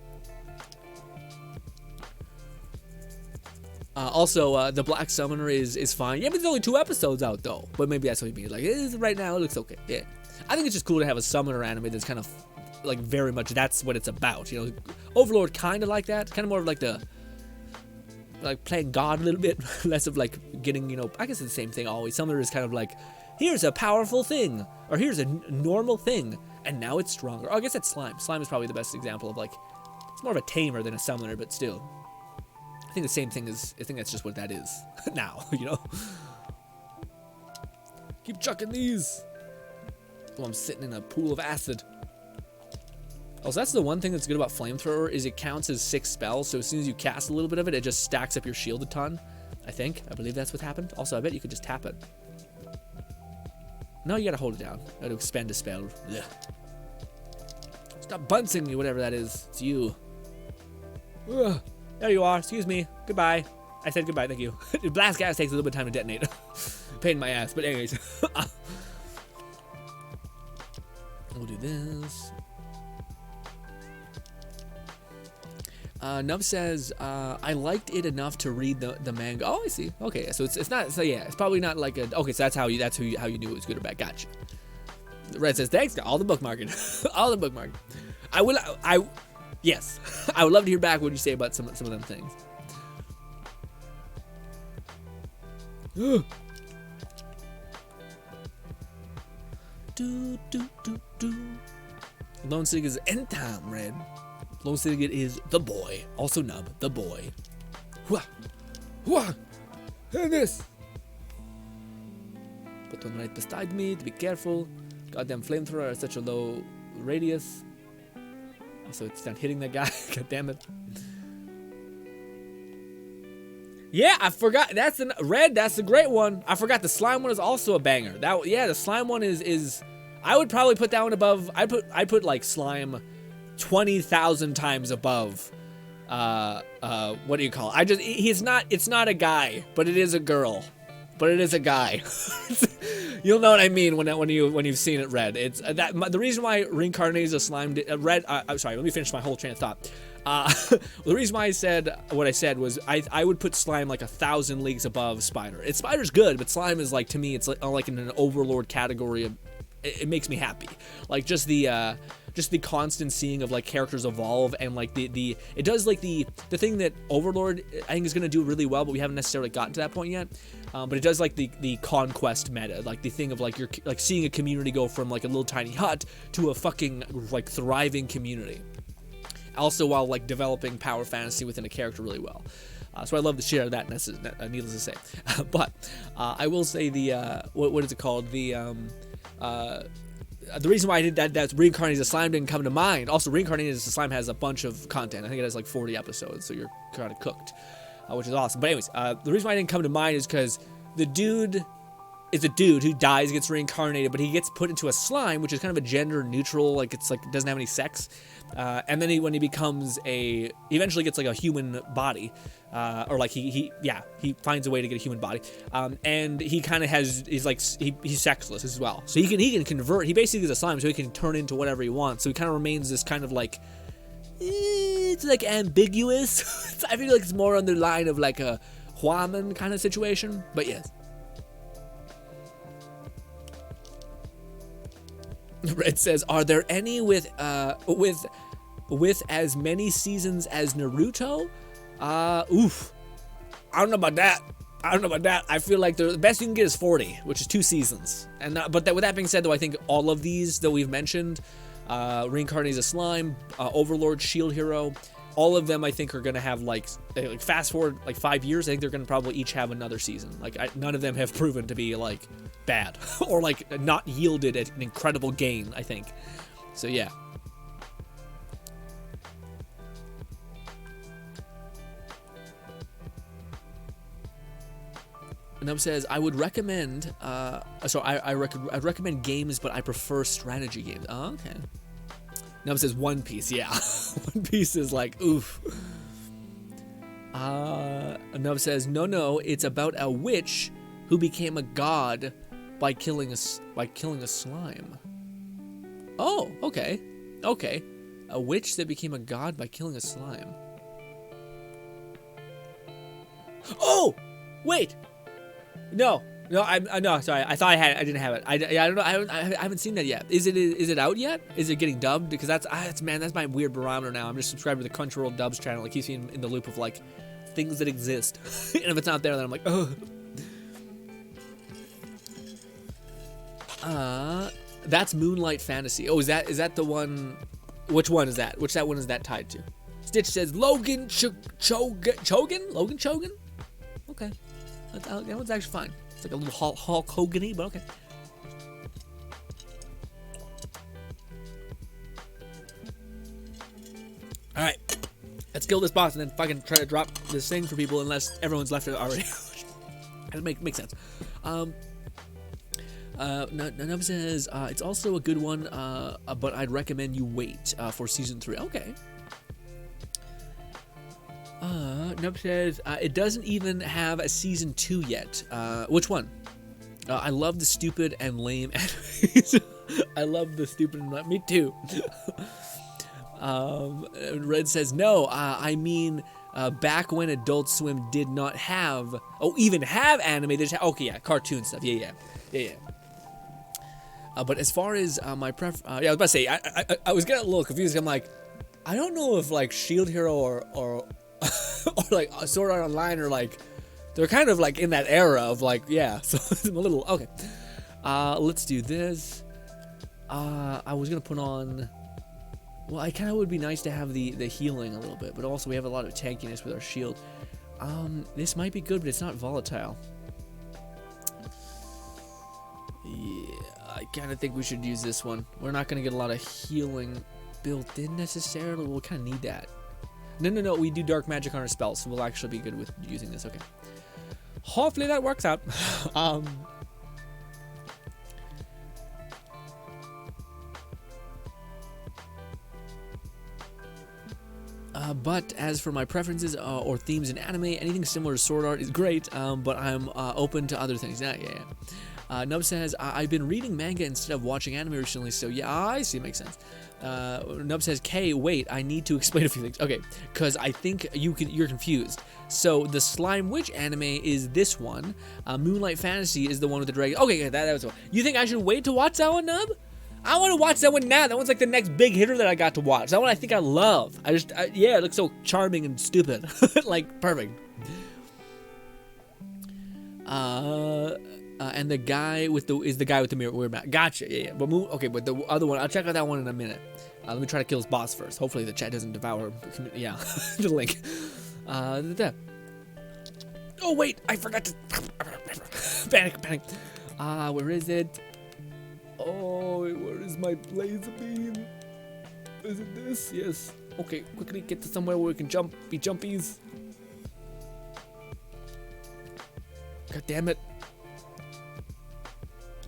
Also, the Black Summoner is fine. Yeah, but there's only 2 episodes out, though. But maybe that's what you mean. Like, right now, it looks okay. Yeah. I think it's just cool to have a Summoner anime that's kind of, like, very much, that's what it's about. You know, Overlord kind of like that. Kind of more of, like, like, playing God a little bit. Less of, like, getting, you know, I guess it's the same thing always. Summoner is kind of, like, here's a powerful thing, or here's a normal thing, and now it's stronger. Oh, I guess that's slime. Slime is probably the best example of, like, it's more of a tamer than a summoner, but still. I think the same thing is, I think that's just what that is now, you know? Keep chucking these. Oh, I'm sitting in a pool of acid. Oh, so that's the one thing that's good about Flamethrower, is it counts as 6 spells, so as soon as you cast a little bit of it, it just stacks up your shield a ton. I believe that's what happened. Also, I bet you could just tap it. No, you gotta hold it down. You gotta expend a spell. Ugh. Stop bouncing me, whatever that is. It's you. Ugh. There you are. Excuse me. Goodbye. I said goodbye, thank you. Blast gas takes a little bit of time to detonate. Pain in my ass, but anyways. We'll do this. Nub says, I liked it enough to read the manga. Oh, I see. Okay, so it's not, so yeah, it's probably not like a, okay, so that's how you knew it was good or bad. Gotcha. Red says, thanks, all the bookmarking. All the bookmarking. Yes, I would love to hear back what you say about some of them things. Lone Sig is end time, Red. Lone Sig is the boy. Also Nub, the boy. Hua! Hua! And this! Put one right beside me to be careful. Goddamn Flamethrower at such a low radius. So it's not hitting that guy. God damn it. Yeah, I forgot. That's Red. That's a great one. I forgot the slime one is also a banger. Yeah, the slime one is. I would probably put that one above. I put like slime 20,000 times above. What do you call it? He's not. It's not a guy, but it is a girl. But it is a guy. You'll know what I mean when you've seen it, Red. It's the reason why reincarnated as a slime. Red. I'm sorry. Let me finish my whole train of thought. The reason why I said what I said was I would put slime like 1,000 leagues above spider. Spider's good, but slime is like, to me, it's like in an overlord category of. It makes me happy. Like just the constant seeing of like characters evolve, and like it does like the thing that Overlord I think is gonna do really well, but we haven't necessarily gotten to that point yet. But it does like the conquest meta, like the thing of like you're like seeing a community go from like a little tiny hut to a fucking like thriving community. Also while like developing power fantasy within a character really well. So I love the shit out of that, needless to say. But I will say the what is it called? The reason why I did that's Reincarnated as a Slime didn't come to mind. Also, Reincarnated as a Slime has a bunch of content. I think it has like 40 episodes, so you're kind of cooked, which is awesome. But anyways, the reason why I didn't come to mind is because the dude is a dude who dies, gets reincarnated, but he gets put into a slime, which is kind of a gender neutral, like it's like it doesn't have any sex. And then when he becomes he eventually gets like a human body, or like he finds a way to get a human body. And he kind of he's sexless as well. So he can convert, he basically is a slime, so he can turn into whatever he wants. So he kind of remains this kind of like, it's like ambiguous. I feel like it's more on the line of like a Huaman kind of situation, but yes. Red says, are there any with as many seasons as Naruto? Oof. I don't know about that. I feel like the best you can get is 40, which is 2 seasons. And with that being said, though, I think all of these that we've mentioned, Reincarnated as a Slime, Overlord, Shield Hero, all of them I think are gonna have like fast forward like 5 years. I think they're gonna probably each have another season. Like none of them have proven to be like bad or like not yielded an incredible gain, I think. So yeah. Nub says, I would recommend, I'd recommend games, but I prefer strategy games. Oh, okay. Nub says One Piece, yeah. One Piece is like, oof. Nub says, no, it's about a witch who became a god by killing a slime. Oh, okay. Okay. A witch that became a god by killing a slime. Oh! Wait! No, sorry. I thought I had it. I didn't have it. I don't know. I haven't seen that yet. Is it out yet? Is it getting dubbed? Because that's my weird barometer now. I'm just subscribed to the Crunchyroll dubs channel. It keeps me in the loop of like things that exist. And if it's not there, then I'm like, oh. That's Moonlight Fantasy. Oh, is that the one? Which one is that? Which one is that tied to? Stitch says Logan Chogan? Logan Chogan? Okay. That one's actually fine. It's like a little Hulk Hogan-y, but okay. Alright. Let's kill this boss and then fucking try to drop this thing for people unless everyone's left it already. That makes sense. Nub says, it's also a good one, but I'd recommend you wait for Season 3. Okay. Nub says, it doesn't even have a Season 2 yet. Which one? I love the stupid and lame animes. I love the stupid and lame. Me too. Red says, no, I mean, back when Adult Swim did not have, even have anime. Okay, yeah, cartoon stuff. Yeah. But as far as my yeah, I was about to say, I was getting a little confused. I'm like, I don't know if like Shield Hero or or like Sword Art Online are like, they're kind of like in that era of like, yeah. So I'm a little okay. Let's do this. I was gonna put on. Well, I kind of would be nice to have the healing a little bit, but also we have a lot of tankiness with our shield. This might be good, but it's not volatile. Yeah, I kind of think we should use this one. We're not going to get a lot of healing built in necessarily. We'll kind of need that. No, we do dark magic on our spells, so we'll actually be good with using this. Okay. Hopefully that works out. But as for my preferences or themes in anime, anything similar to Sword Art is great, but I'm open to other things. Yeah. Nub says, I've been reading manga instead of watching anime recently, so yeah, I see, makes sense. Nub says, Kay, wait, I need to explain a few things. Okay, because I think you're confused. So the Slime Witch anime is this one. Moonlight Fantasy is the one with the dragon. Okay, that was the one. You think I should wait to watch that one, Nub? I want to watch that one now. That one's like the next big hitter that I got to watch. That one I think I love. Yeah, it looks so charming and stupid. Like, perfect. And the guy with the guy with the mirror map. Gotcha. Yeah. But but the other one, I'll check out that one in a minute. Let me try to kill this boss first. Hopefully the chat doesn't devour. Yeah, the link. Oh wait, I forgot to. Panic. Where is it? Oh, where is my laser beam? Is it this? Yes. Okay, quickly get to somewhere where we can be jumpies. God damn it.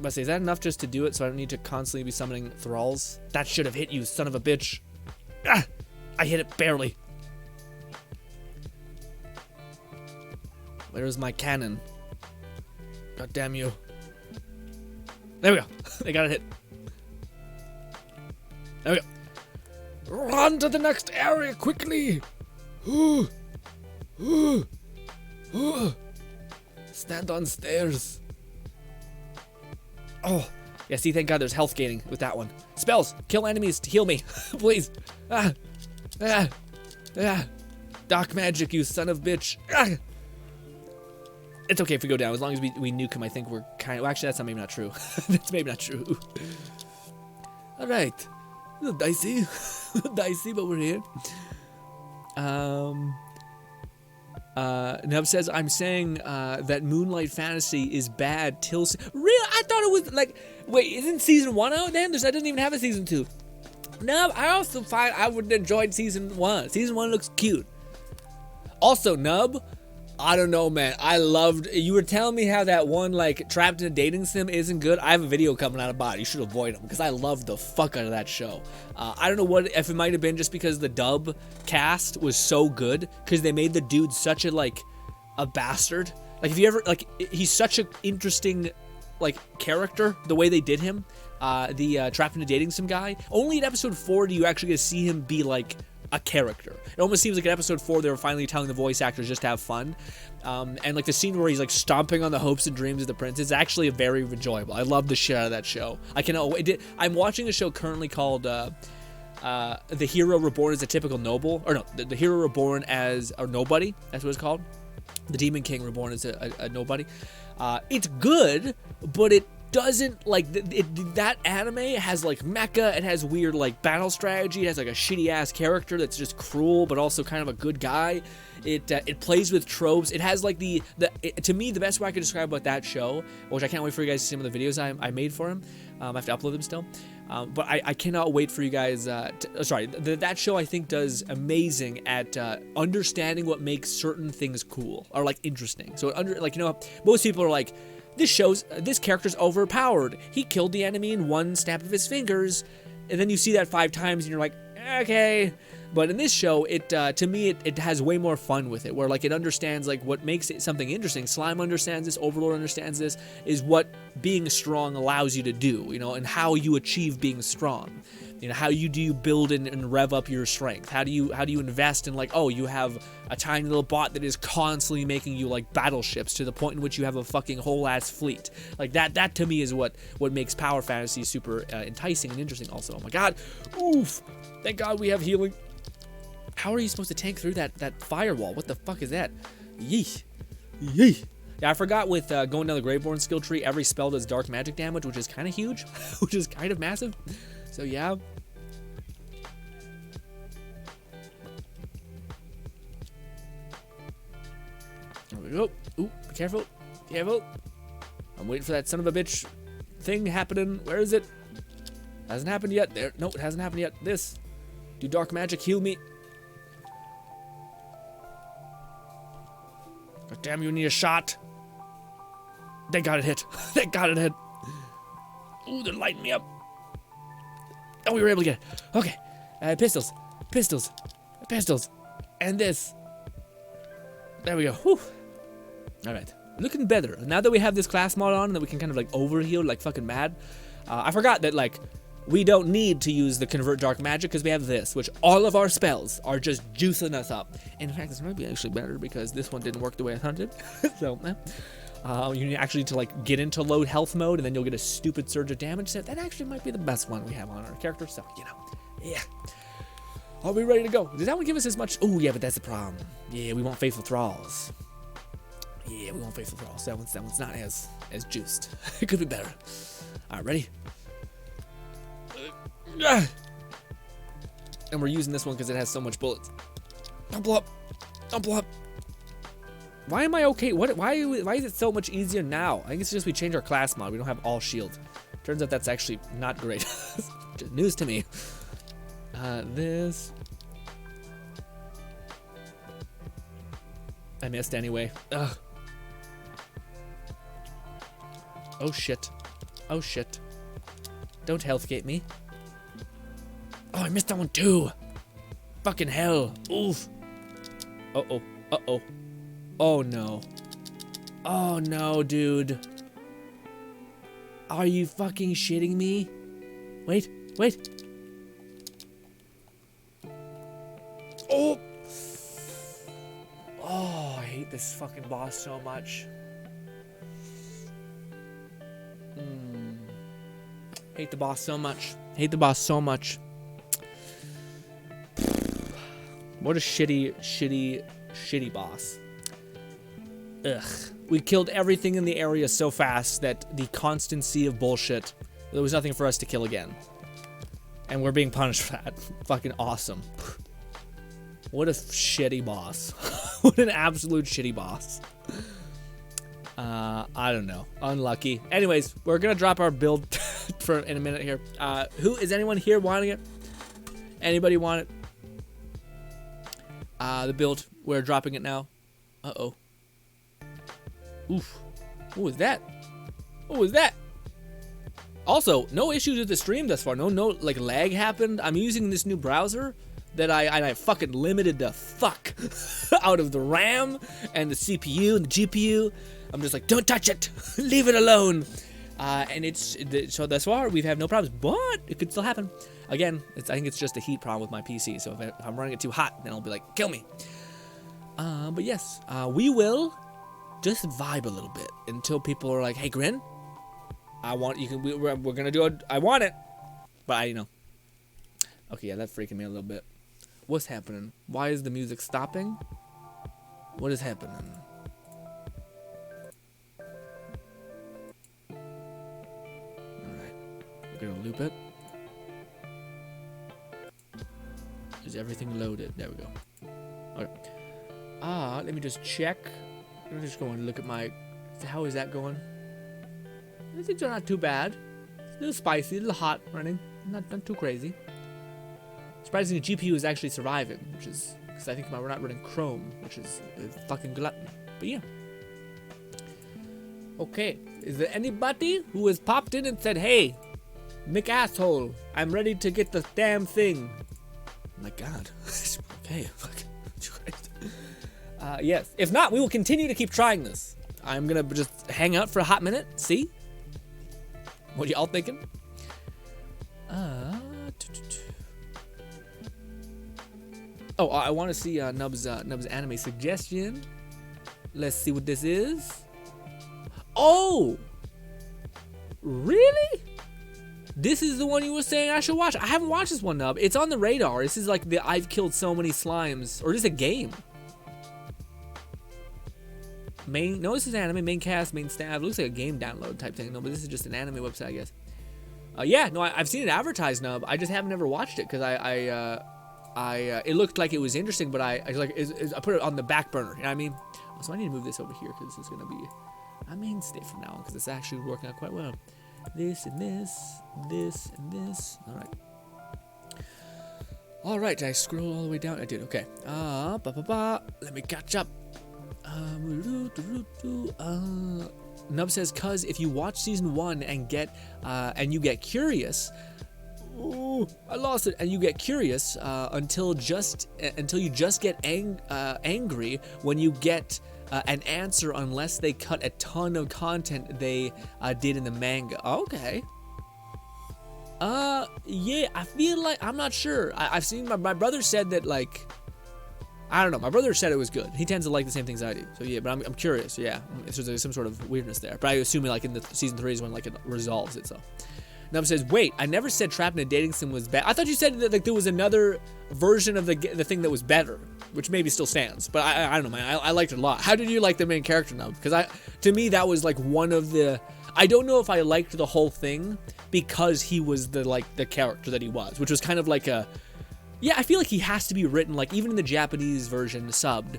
But say, is that enough just to do it so I don't need to constantly be summoning thralls? That should have hit you, son of a bitch. Ah! I hit it barely. Where's my cannon? God damn you. There we go. They got it hit. There we go. Run to the next area quickly. Stand on stairs. Oh, yeah, see, thank God there's health gaining with that one. Spells, kill enemies to heal me, please. Dark magic, you son of bitch. It's okay if we go down, as long as we nuke him. I think we're kind of, well, actually, that's maybe not true. That's maybe not true. All right, a little dicey, dicey, but we're here. Nub says, I'm saying that Moonlight Fantasy is bad till... Really? I thought it was like... Wait, isn't Season 1 out then? That doesn't even have a Season 2. Nub, I also find I would have enjoyed Season 1. Season 1 looks cute. Also, Nub, I don't know, man. I loved... You were telling me how that one, like, Trapped in a Dating Sim isn't good. I have a video coming out about it. You should avoid them, because I loved the fuck out of that show. I don't know if it might have been just because the dub cast was so good, because they made the dude such a, like, a bastard. Like, if you ever... Like, he's such an interesting, like, character, the way they did him. The Trapped in a Dating Sim guy. Only in episode 4 do you actually get to see him be, like... a character. It almost seems like in episode 4 they were finally telling the voice actors just to have fun, and like the scene where he's like stomping on the hopes and dreams of the prince is actually very enjoyable. I love the shit out of that show. I'm watching a show currently called The Hero Reborn as a Typical Noble, or no, the Hero Reborn as a Nobody. That's what it's called. The Demon King Reborn as a nobody. It's good, but it doesn't like that anime has like mecha. It has weird like battle strategy. It has like a shitty ass character that's just cruel, but also kind of a good guy. It plays with tropes. It has like to me the best way I could describe about that show, which I can't wait for you guys to see some of the videos I made for him. I have to upload them still. But I cannot wait for you guys. That show I think does amazing at understanding what makes certain things cool or like interesting. So most people are like, this character's overpowered. He killed the enemy in one snap of his fingers, and then you see that 5 times and you're like, okay. But in this show, to me, it has way more fun with it, where like it understands like what makes it something interesting. Slime understands this, Overlord understands this, is what being strong allows you to do, and how you achieve being strong. How do you build and rev up your strength? How do you invest in like, oh, you have a tiny little bot that is constantly making you like battleships to the point in which you have a fucking whole ass fleet. Like that to me is what makes power fantasy super enticing and interesting also. Oh my god. Oof. Thank god we have healing. How are you supposed to tank through that firewall? What the fuck is that? Yeesh. Yeesh. Yeah, I forgot with going down the Graveborn skill tree, every spell does dark magic damage, which is kind of huge, which is kind of massive. So yeah. There we go. Ooh, be careful. Careful. I'm waiting for that son of a bitch thing happening. Where is it? Hasn't happened yet. There. No, it hasn't happened yet. This. Do dark magic heal me? God damn, you need a shot. Thank God it hit. Thank God it hit. Ooh, they're lighting me up. Oh, we were able to get it. Okay. Pistols. Pistols. Pistols. And this. There we go. Whew. Alright. Looking better. Now that we have this class mod on and that we can kind of like overheal like fucking mad. I forgot that like we don't need to use the convert dark magic because we have this, which all of our spells are just juicing us up. In fact, this might be actually better because this one didn't work the way I thought it did. So, you need actually to like get into low health mode and then you'll get a stupid surge of damage. So that actually might be the best one we have on our character. So, yeah. Are we ready to go? Does that one give us as much? Oh, yeah, but that's the problem. Yeah, we want Faithful Thralls. Yeah, we want Faithful Thralls. That one's not as juiced. It could be better. All right, ready? And we're using this one because it has so much bullets. Don't blow up. Don't blow up. Why am I okay? Why is it so much easier now? I think it's just we changed our class mod. We don't have all shield. Turns out that's actually not great. Just news to me. This. I missed anyway. Ugh. Oh shit. Oh shit. Don't healthgate me. Oh, I missed that one too. Fucking hell. Oof. Uh-oh. Uh-oh. Oh no. Oh no, dude. Are you fucking shitting me? Wait. Oh! Oh, I hate this fucking boss so much. Hate the boss so much. Hate the boss so much. What a shitty boss. Ugh. We killed everything in the area so fast that the constancy of bullshit, there was nothing for us to kill again. And we're being punished for that. Fucking awesome. What a shitty boss. What an absolute shitty boss. I don't know. Unlucky. Anyways, we're gonna drop our build in a minute here. Is anyone here wanting it? Anybody want it? The build. We're dropping it now. Uh-oh. Oof. What was that? What was that? Also, no issues with the stream thus far. No like lag happened. I'm using this new browser that I fucking limited the fuck out of the RAM and the CPU and the GPU. I'm just like, don't touch it. Leave it alone. And so thus far we've had no problems, but it could still happen. Again, I think it's just a heat problem with my PC. So if I'm running it too hot, then I'll be like, kill me. But yes, we will just vibe a little bit until people are like, hey, Grin, we're gonna do it. I want it, but okay, yeah, that's freaking me a little bit. What's happening? Why is the music stopping? What is happening? We're gonna loop it. Is everything loaded? There we go. Okay. Let me just check. Let me just go and look at my... How is that going? I think they're not too bad. It's a little spicy, a little hot running. Not too crazy. Surprisingly, the GPU is actually surviving, which is... Because I think we're not running Chrome, which is a fucking gluttony. But yeah. Okay. Is there anybody who has popped in and said, hey, Mick asshole, I'm ready to get the damn thing? Oh my god. Okay. Yes. If not, we will continue to keep trying this. I'm gonna just hang out for a hot minute. See? What y'all thinking? Oh, I want to see Nub's anime suggestion. Let's see what this is. Oh! Really? This is the one you were saying I should watch. I haven't watched this one, Nub. It's on the radar. This is like the I've killed so many slimes. Or is this a game? No, this is anime. Main cast, main staff. It looks like a game download type thing. No, but this is just an anime website, I guess. Yeah, no, I've seen it advertised, Nub. I just haven't ever watched it because it looked like it was interesting, but I put it on the back burner. You know what I mean? So I need to move this over here because this is gonna be a mainstay from now on because it's actually working out quite well. This and this, this and this. All right. All right. Did I scroll all the way down? I did. Okay. Let me catch up. Nub says, "Cause if you watch season 1 and you get curious." Ooh, I lost it. And you get curious until you just get angry when you get an answer, unless they cut a ton of content they did in the manga. Okay. Yeah, I feel like I'm not sure. I've seen my brother said that, like, I don't know. My brother said it was good. He tends to like the same things I do. So yeah, but I'm curious. Yeah, if there's some sort of weirdness there. But I assume like in the season 3 is when like it resolves itself. Nub says, wait, I never said Trapped in a Dating Sim was bad. I thought you said that like there was another version of the thing that was better, which maybe still stands. But I don't know, man. I liked it a lot. How did you like the main character, Nub? Because to me that was like one of the... I don't know if I liked the whole thing because he was the character that he was, which was kind of like a... Yeah, I feel like he has to be written, like, even in the Japanese version, subbed,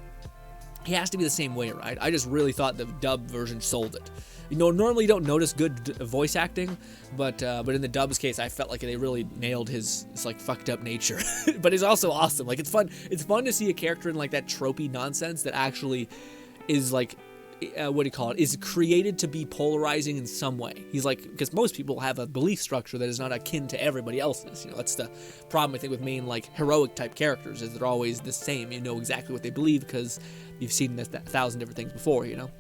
he has to be the same way, right? I just really thought the dub version sold it. You know, normally you don't notice good voice acting, but in the dub's case, I felt like they really nailed his like fucked up nature. But it's also awesome. Like, it's fun to see a character in like that tropey nonsense that actually is like, what do you call it? Is created to be polarizing in some way. He's like, because most people have a belief structure that is not akin to everybody else's. You know, that's the problem I think with main like heroic type characters, is they're always the same. You know exactly what they believe because you've seen this 1,000 different things before. You know.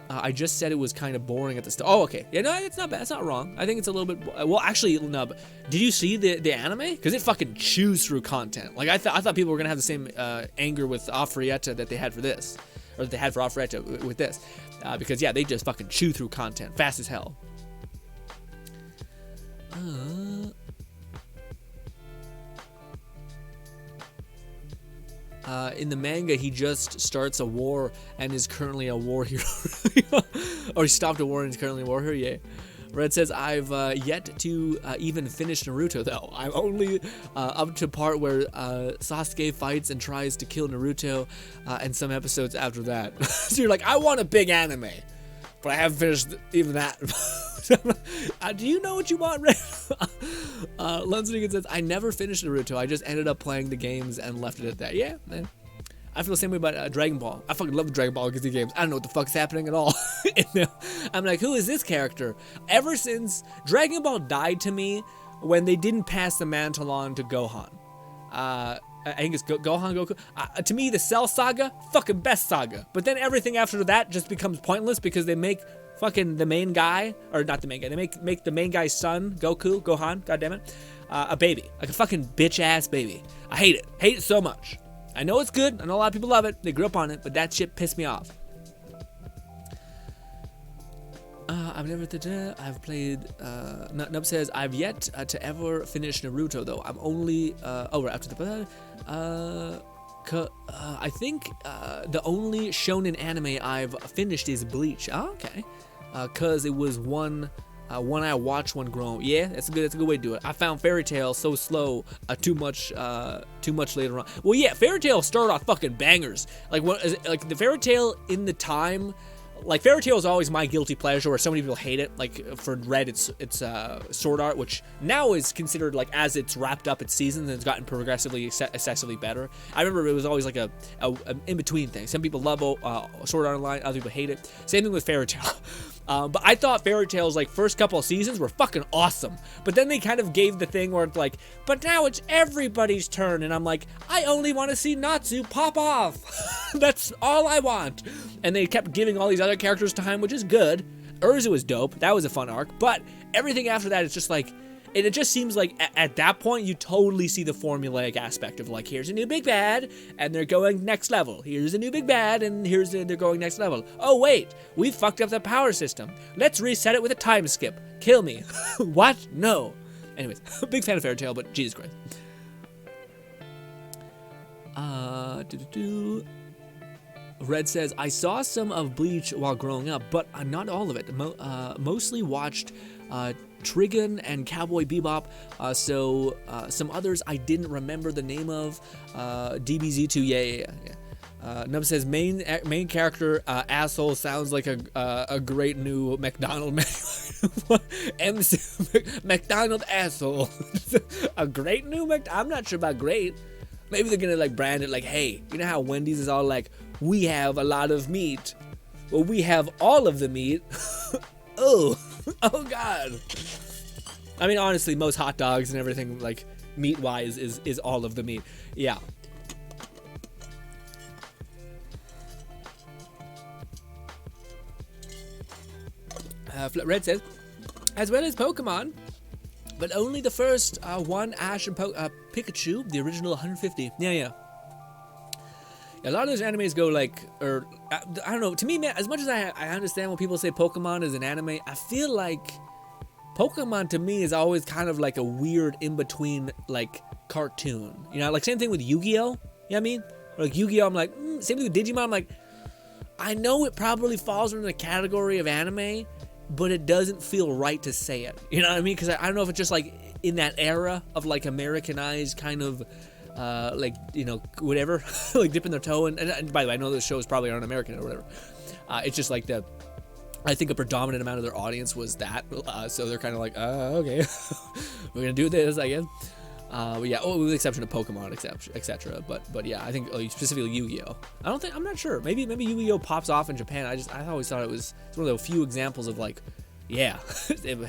I just said it was kind of boring at the start. Oh, okay. Yeah, no, it's not bad. It's not wrong. I think it's a little bit... Well, actually, Nub, did you see the anime? Because it fucking chews through content. Like, I thought people were going to have the same anger with Afrietta that they had for this. Or that they had for Afrietta with this. Because, yeah, they just fucking chew through content. Fast as hell. In the manga, he just starts a war and is currently a war hero. Or he stopped a war and is currently a war hero, yeah. Red says, I've yet to even finish Naruto, though. I'm only up to part where Sasuke fights and tries to kill Naruto, and some episodes after that. So you're like, I want a big anime, but I haven't finished even that. Do you know what you want, Red? Lunsonigan says, I never finished Naruto. I just ended up playing the games and left it at that. Yeah, man. I feel the same way about Dragon Ball. I fucking love the Dragon Ball Z games. I don't know what the fuck's happening at all. I'm like, who is this character? Ever since Dragon Ball died to me when they didn't pass the mantle on to Gohan. I think it's Gohan, Goku. To me, the Cell Saga, fucking best saga. But then everything after that just becomes pointless because they make fucking the main guy, or not the main guy, they make the main guy's son, Gohan, goddammit, a baby. Like a fucking bitch-ass baby. I hate it. Hate it so much. I know it's good. I know a lot of people love it. They grew up on it, but that shit pissed me off. I've played, Nub says, I've yet to ever finish Naruto, though. I'm only, we're after the, I think, the only shonen anime I've finished is Bleach. Oh, okay. cause it was one I watched one grow. Yeah, that's a good way to do it. I found Fairy Tail so slow, too much later on. Well, yeah, Fairy Tail started off fucking bangers. Like the Fairy Tail in the time. Like, Fairy Tail is always my guilty pleasure, where so many people hate it. Like, for Red, it's Sword Art, which now is considered, like, as it's wrapped up its seasons and it's gotten progressively, excessively better. I remember it was always, like, a in-between thing. Some people love Sword Art Online, other people hate it. Same thing with Fairy Tail. But I thought Fairy Tail's, like, first couple of seasons were fucking awesome. But then they kind of gave the thing where it's like, but now it's everybody's turn. And I'm like, I only want to see Natsu pop off. That's all I want. And they kept giving all these other characters time, which is good. Urza was dope. That was a fun arc. But everything after that, it's just like, it just seems like at that point, you totally see the formulaic aspect of, like, here's a new big bad, and they're going next level. Here's a new big bad, and they're going next level. Oh, wait, we fucked up the power system. Let's reset it with a time skip. Kill me. What? No. Anyways, big fan of Fairy Tail, but Jesus Christ. Red says, I saw some of Bleach while growing up, but not all of it. Mostly watched Trigun and Cowboy Bebop, so some others I didn't remember the name of. DBZ2, yeah. Nub says, main character, asshole, sounds like a great new McDonald menu. McDonald asshole. A great new I'm not sure about great. Maybe they're gonna, like, brand it like, hey, you know how Wendy's is all like, we have a lot of meat. Well, we have all of the meat. Oh God. I mean, honestly, most hot dogs and everything, like, meat-wise, is all of the meat. Yeah. Red says, as well as Pokemon, but only the first one, Ash and Pikachu, the original 150. Yeah. A lot of those animes go, like, or I don't know. To me, man, as much as I understand when people say Pokemon is an anime, I feel like Pokemon to me is always kind of like a weird in-between, like, cartoon. You know, like, same thing with Yu-Gi-Oh! You know what I mean? Or, like, Yu-Gi-Oh! I'm like, same thing with Digimon. I'm like, I know it probably falls under the category of anime, but it doesn't feel right to say it. You know what I mean? Because I don't know if it's just, like, in that era of, like, Americanized kind of, like, you know, whatever, like, dipping their toe in. And by the way, I know those shows probably aren't American or whatever. It's just like I think a predominant amount of their audience was that, so they're kind of like, okay, we're gonna do this, I guess. But yeah, with the exception of Pokemon, etc. But yeah, I think specifically Yu-Gi-Oh. I'm not sure. Maybe Yu-Gi-Oh pops off in Japan. I always thought it's one of the few examples of, like, yeah,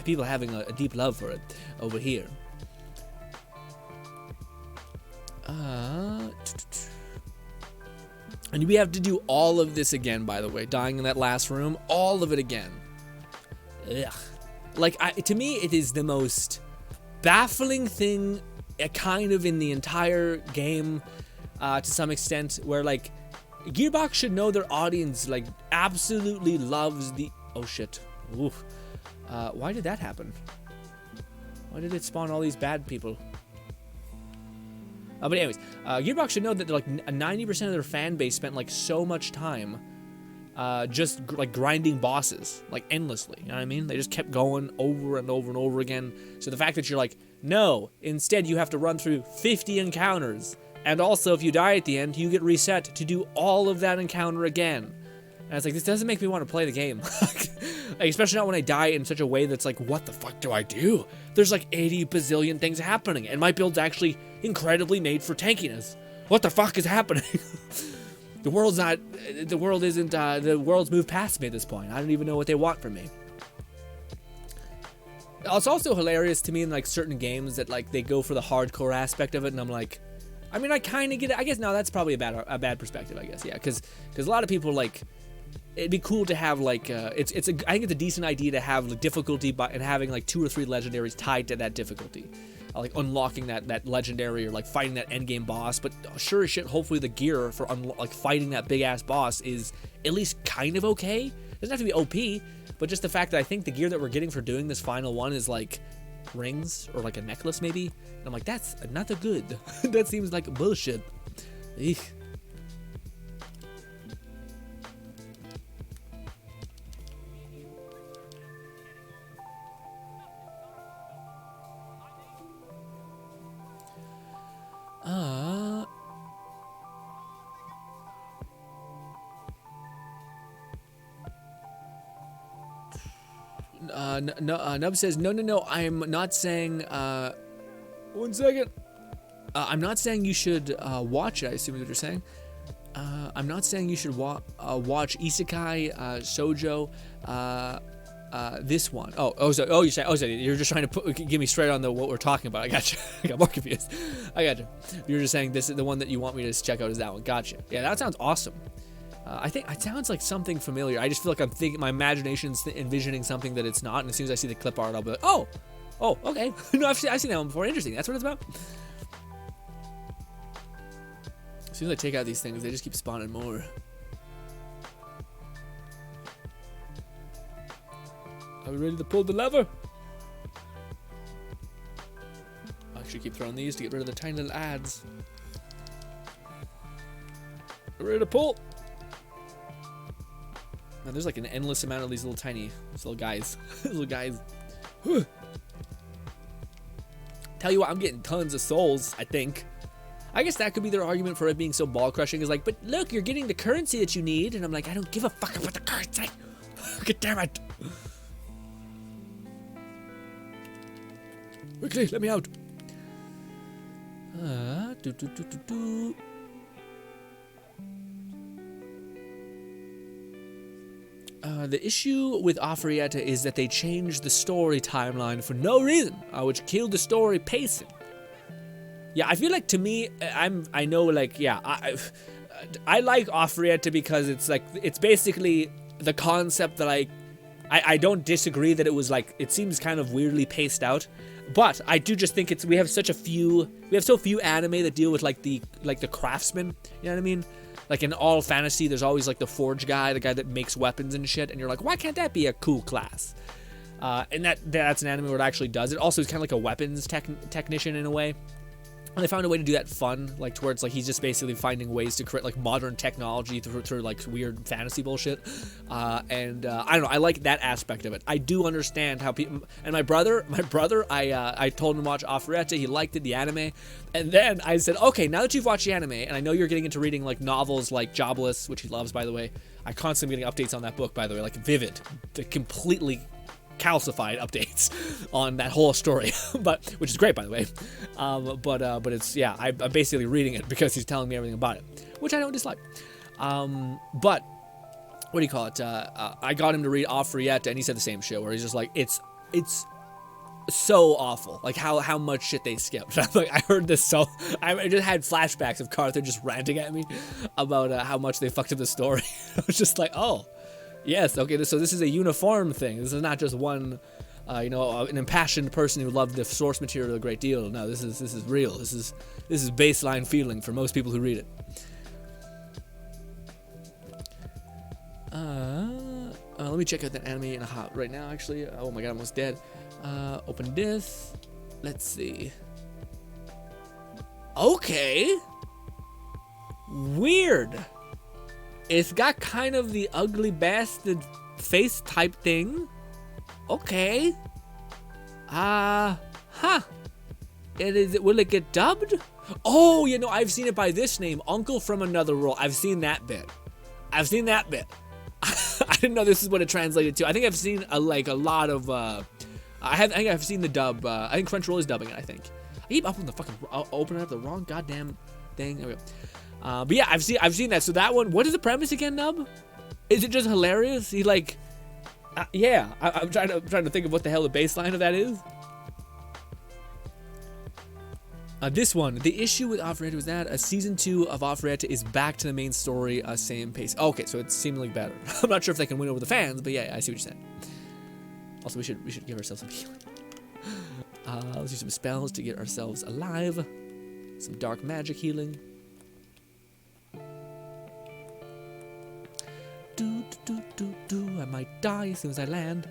people having a deep love for it over here. And we have to do all of this again, by the way. Dying in that last room, all of it again. Ugh. Like, to me, it is the most baffling thing, kind of, in the entire game, to some extent, where, like, Gearbox should know their audience, like, absolutely loves the... Oh, shit. Oof. Why did that happen? Why did it spawn all these bad people? But anyways, Gearbox should know that, like, 90% of their fan base spent, like, so much time just, like, grinding bosses, like, endlessly. You know what I mean? They just kept going over and over and over again. So the fact that you're like, no, instead you have to run through 50 encounters. And also, if you die at the end, you get reset to do all of that encounter again. And it's like, this doesn't make me want to play the game. Like, especially not when I die in such a way that's like, what the fuck do I do? There's like 80 bazillion things happening, and my build's actually incredibly made for tankiness. What the fuck is happening? The world's moved past me at this point. I don't even know what they want from me. It's also hilarious to me in, like, certain games that, like, they go for the hardcore aspect of it, and I'm like, I mean, I kind of get it. I guess, no, that's probably a bad perspective, I guess, yeah, because a lot of people, like, it'd be cool to have, like, I think it's a decent idea to have, like, difficulty and having, like, 2 or 3 legendaries tied to that difficulty. Like, unlocking that legendary or, like, fighting that endgame boss. But sure as shit, hopefully the gear for, like, fighting that big-ass boss is at least kind of okay. It doesn't have to be OP, but just the fact that I think the gear that we're getting for doing this final one is, like, rings or, like, a necklace, maybe. And I'm like, that's not good. That seems like bullshit. Eek. Nub says, no, I'm not saying, 1 second. I'm not saying you should watch it, I assume is what you're saying. I'm not saying you should watch Isekai, Shoujo, this one. You're just trying to give me straight on what we're talking about. I got you. I got more confused. I got you. You're just saying this is the one that you want me to check out is that one. Gotcha. Yeah, that sounds awesome. I think it sounds like something familiar. I just feel like I'm thinking, my imagination's envisioning something that it's not, and as soon as I see the clip art, I'll be like, oh, okay. No, I've seen that one before. Interesting. That's what it's about. As soon as I take out these things, they just keep spawning more. Are we ready to pull the lever? I'll actually keep throwing these to get rid of the tiny little ads. We're ready to pull. Man, there's like an endless amount of these little guys. Little guys. Tell you what, I'm getting tons of souls, I think. I guess that could be their argument for it being so ball crushing, is like, but look, you're getting the currency that you need. And I'm like, I don't give a fuck about the currency. God damn it. Quickly, let me out. The issue with Afrietta is that they changed the story timeline for no reason, which killed the story pacing. Yeah, I feel like, to me, I like Afrietta because it's basically the concept that I don't disagree that it was like, it seems kind of weirdly paced out, but I do just think we have so few anime that deal with like the craftsman, you know what I mean? Like in all fantasy, there's always like the forge guy, the guy that makes weapons and shit, and you're like, why can't that be a cool class? And that's an anime where it actually does it. Also, he's kind of like a weapons technician in a way. And they found a way to do that fun, like towards like he's just basically finding ways to create like modern technology through like weird fantasy bullshit. I don't know, I like that aspect of it. I do understand how people, and my brother, I told him to watch Afrietta, he liked it, the anime, and then I said, okay, now that you've watched the anime, and I know you're getting into reading like novels like Jobless, which he loves, by the way. I constantly getting updates on that book, by the way, like Vivid, the completely calcified updates on that whole story, which is great, by the way. But it's, yeah, I'm basically reading it because he's telling me everything about it, which I don't dislike. But what do you call it? I got him to read Afrietta, and he said the same shit, where he's just like, it's so awful, like how much shit they skipped. I'm like, I heard this, so I just had flashbacks of Carther just ranting at me about how much they fucked up the story. I was just like, oh. Yes, okay, so this is a uniform thing. This is not just one, an impassioned person who loved the source material a great deal. No, this is real. This is baseline feeling for most people who read it. Let me check out that anime in a hot right now, actually. Oh my god, I'm almost dead. Open this. Let's see. Okay. Weird. It's got kind of the ugly bastard face type thing. Okay. Will it get dubbed? Oh, I've seen it by this name, Uncle from Another World. I've seen that bit. I didn't know this is what it translated to. I think I've seen a lot of, I think I've seen the dub. I think Crunchyroll is dubbing it, I think. I keep opening up the wrong goddamn thing. There we go. But yeah, I've seen that. So that one, what is the premise again, Nub? Is it just hilarious? He yeah. I'm trying to think of what the hell the baseline of that is. This one, the issue with Afrietta was that season 2 of Afrietta is back to the main story, same pace. Okay, so it's seemingly better. I'm not sure if they can win over the fans, but yeah, I see what you're saying. Also, we should give ourselves some healing. Let's use some spells to get ourselves alive. Some dark magic healing. I might die as soon as I land.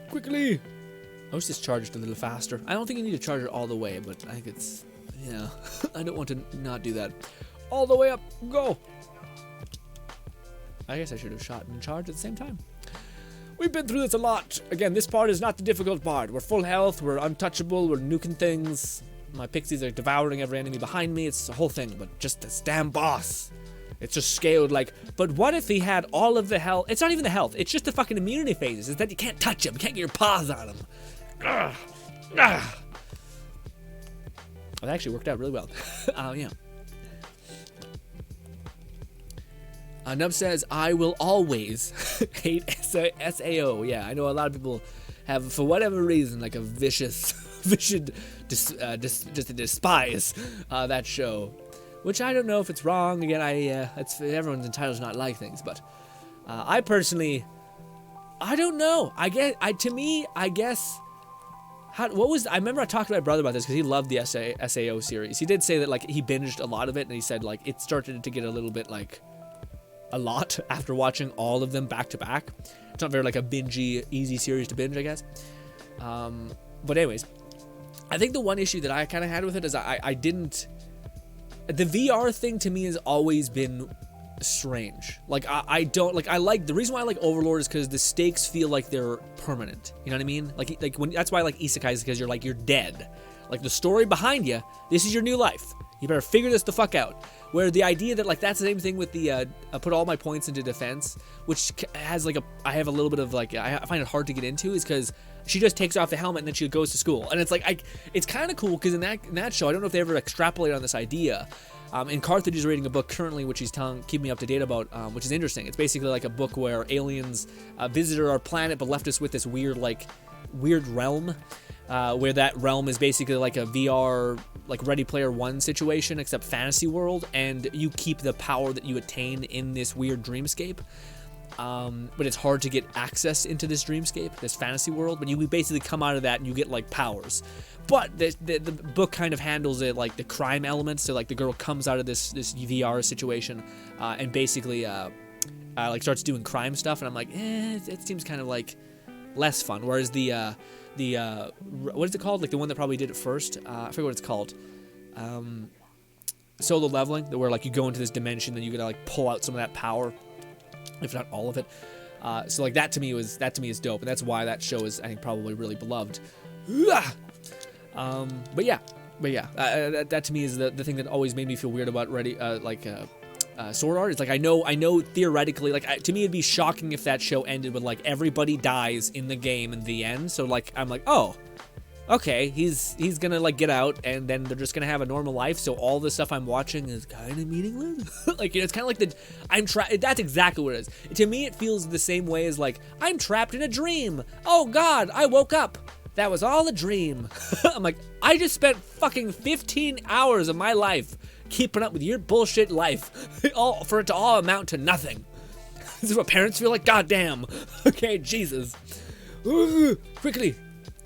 Quickly! I wish this charged a little faster. I don't think you need to charge it all the way, but I think it's, I don't want to not do that. All the way up, go! I guess I should have shot and charged at the same time. We've been through this a lot. Again, this part is not the difficult part. We're full health, we're untouchable, we're nuking things. My pixies are devouring every enemy behind me. It's the whole thing, but just this damn boss. It's just scaled like, but what if he had all of the health? It's not even the health. It's just the fucking immunity phases. It's that you can't touch him. You can't get your paws on him. Ugh. Ugh. That actually worked out really well. Yeah. Nub says, I will always hate SAO. Yeah, I know a lot of people have, for whatever reason, like a vicious just to despise that show. Which I don't know if it's wrong. Again, it's everyone's entitled to not like things, but I personally, I don't know. I guess I remember I talked to my brother about this because he loved the SAO series. He did say that like he binged a lot of it, and he said like it started to get a little bit like a lot after watching all of them back to back. It's not very like a bingey, easy series to binge, I guess. But anyways, I think the one issue that I kind of had with it is I didn't. The VR thing to me has always been strange. Like I don't like. I like the reason why I like Overlord is because the stakes feel like they're permanent. You know what I mean? Like when that's why I like isekai is because you're dead. Like the story behind you. This is your new life. You better figure this the fuck out. Where the idea that like that's the same thing with the I put all my points into defense, which has like I have a little bit of like I find it hard to get into is because she just takes off the helmet and then she goes to school, and it's like it's kind of cool because in that show I don't know if they ever extrapolate on this idea. And Carthage is reading a book currently, which he's keeping me up to date about, which is interesting. It's basically like a book where aliens visited our planet but left us with this weird realm. Where that realm is basically like a VR, like Ready Player One situation, except fantasy world, and you keep the power that you attain in this weird dreamscape. But it's hard to get access into this dreamscape, this fantasy world, but you basically come out of that and you get like powers. But the book kind of handles it like the crime elements, so like the girl comes out of this VR situation and basically like starts doing crime stuff, and I'm like, it seems kind of like less fun. Whereas the what is it called? Like the one that probably did it first. I forget what it's called. Solo leveling, where like you go into this dimension and you gotta like pull out some of that power, if not all of it. So like that to me is dope, and that's why that show is I think probably really beloved. But yeah, that to me is the thing that always made me feel weird about Sword Art. It's like I know theoretically, like to me it'd be shocking if that show ended with like everybody dies in the game in the end. So like I'm like, oh, okay, he's gonna like get out and then they're just gonna have a normal life. So all the stuff I'm watching is kind of meaningless. Like it's kind of like that's exactly what it is. To me, it feels the same way as like I'm trapped in a dream. Oh God, I woke up. That was all a dream. I'm like, I just spent fucking 15 hours of my life keeping up with your bullshit life, all for it to all amount to nothing. This is what parents feel like. God damn. Okay, Jesus. Quickly.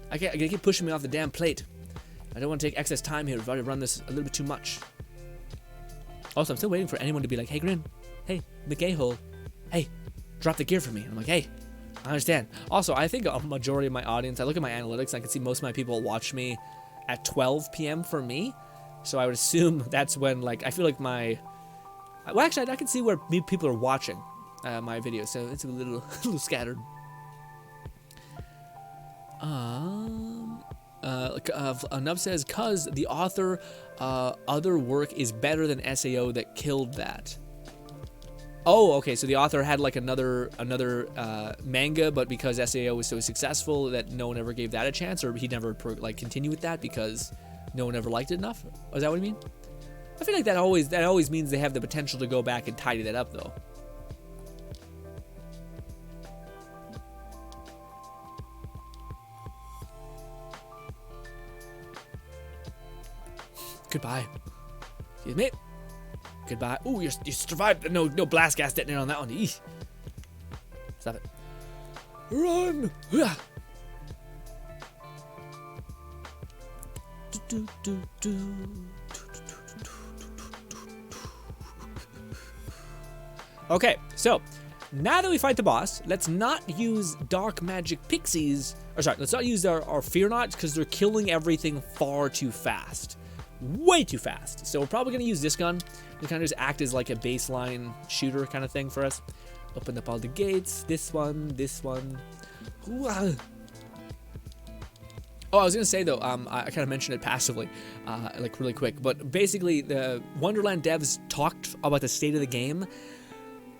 I keep pushing me off the damn plate. I don't want to take excess time here. I've already run this a little bit too much. Also, I'm still waiting for anyone to be like, hey, Grin. Hey, McA-hole. Hey, drop the gear for me. And I'm like, hey, I understand. Also, I think a majority of my audience, I look at my analytics, and I can see most of my people watch me at 12 p.m. for me. So I would assume that's when, like, I feel like well, actually, I can see where people are watching my videos, so it's a little scattered. Nub says, cause the author, other work is better than SAO that killed that. Oh, okay, so the author had, like, another manga, but because SAO was so successful that no one ever gave that a chance, or he never, continued with that because no one ever liked it enough? Is that what you mean? I feel like that always means they have the potential to go back and tidy that up, though. Goodbye. Excuse me. Goodbye. Ooh, you survived. No blast gas detonated on that one. Eesh. Stop it. Run! Okay, so now that we fight the boss, let's not use dark magic pixies. Or sorry, let's not use our fear knots because they're killing everything far too fast. Way too fast. So we're probably going to use this gun to kind of just act as like a baseline shooter kind of thing for us. Open up all the gates. This one, this one. Ooh, ah. Oh, I was gonna say though, I kind of mentioned it passively, like really quick, but basically the Wonderland devs talked about the state of the game,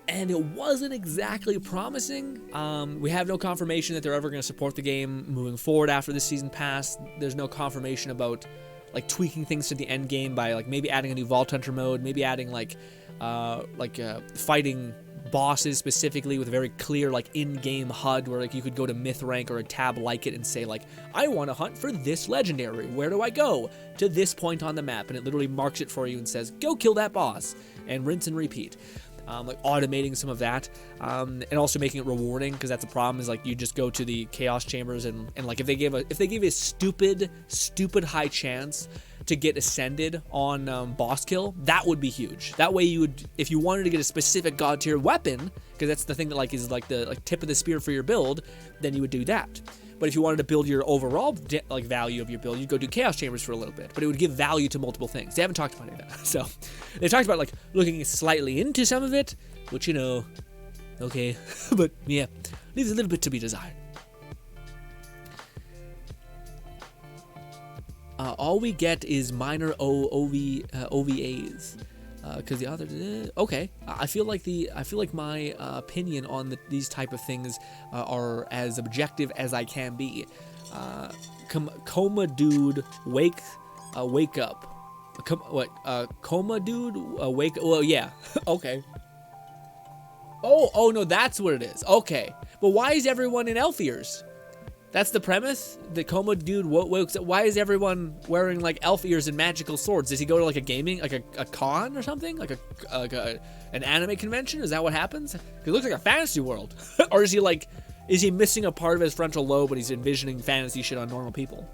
and it wasn't exactly promising. We have no confirmation that they're ever gonna support the game moving forward after this season pass. There's no confirmation about like tweaking things to the end game by like maybe adding a new Vault Hunter mode, maybe adding like fighting bosses specifically with a very clear like in-game HUD where like you could go to myth rank or a tab like it and say like, I want to hunt for this legendary, where do I go? To this point on the map, and it literally marks it for you and says go kill that boss, and rinse and repeat. Like automating some of that, and also making it rewarding, because that's the problem, is like you just go to the chaos chambers and like if they gave a stupid high chance to get ascended on boss kill, that would be huge. That way you would, if you wanted to get a specific god tier weapon, because that's the thing that like is like the like tip of the spear for your build, then you would do that. But if you wanted to build your overall like value of your build, you'd go do chaos chambers for a little bit, but it would give value to multiple things. They haven't talked about any of that. So they've talked about like looking slightly into some of it, which, you know, okay, but yeah, leaves a little bit to be desired. All we get is minor OVAs, because the other okay. I feel like my opinion on these type of things are as objective as I can be. Coma dude, wake up. Coma dude, wake. Well, yeah. Okay. Oh no, that's what it is. Okay, but why is everyone in elf ears? That's the premise? The coma dude wakes up. Why is everyone wearing like elf ears and magical swords? Does he go to like a gaming, like a con or something? Like an anime convention? Is that what happens? It looks like a fantasy world. Or is he missing a part of his frontal lobe but he's envisioning fantasy shit on normal people?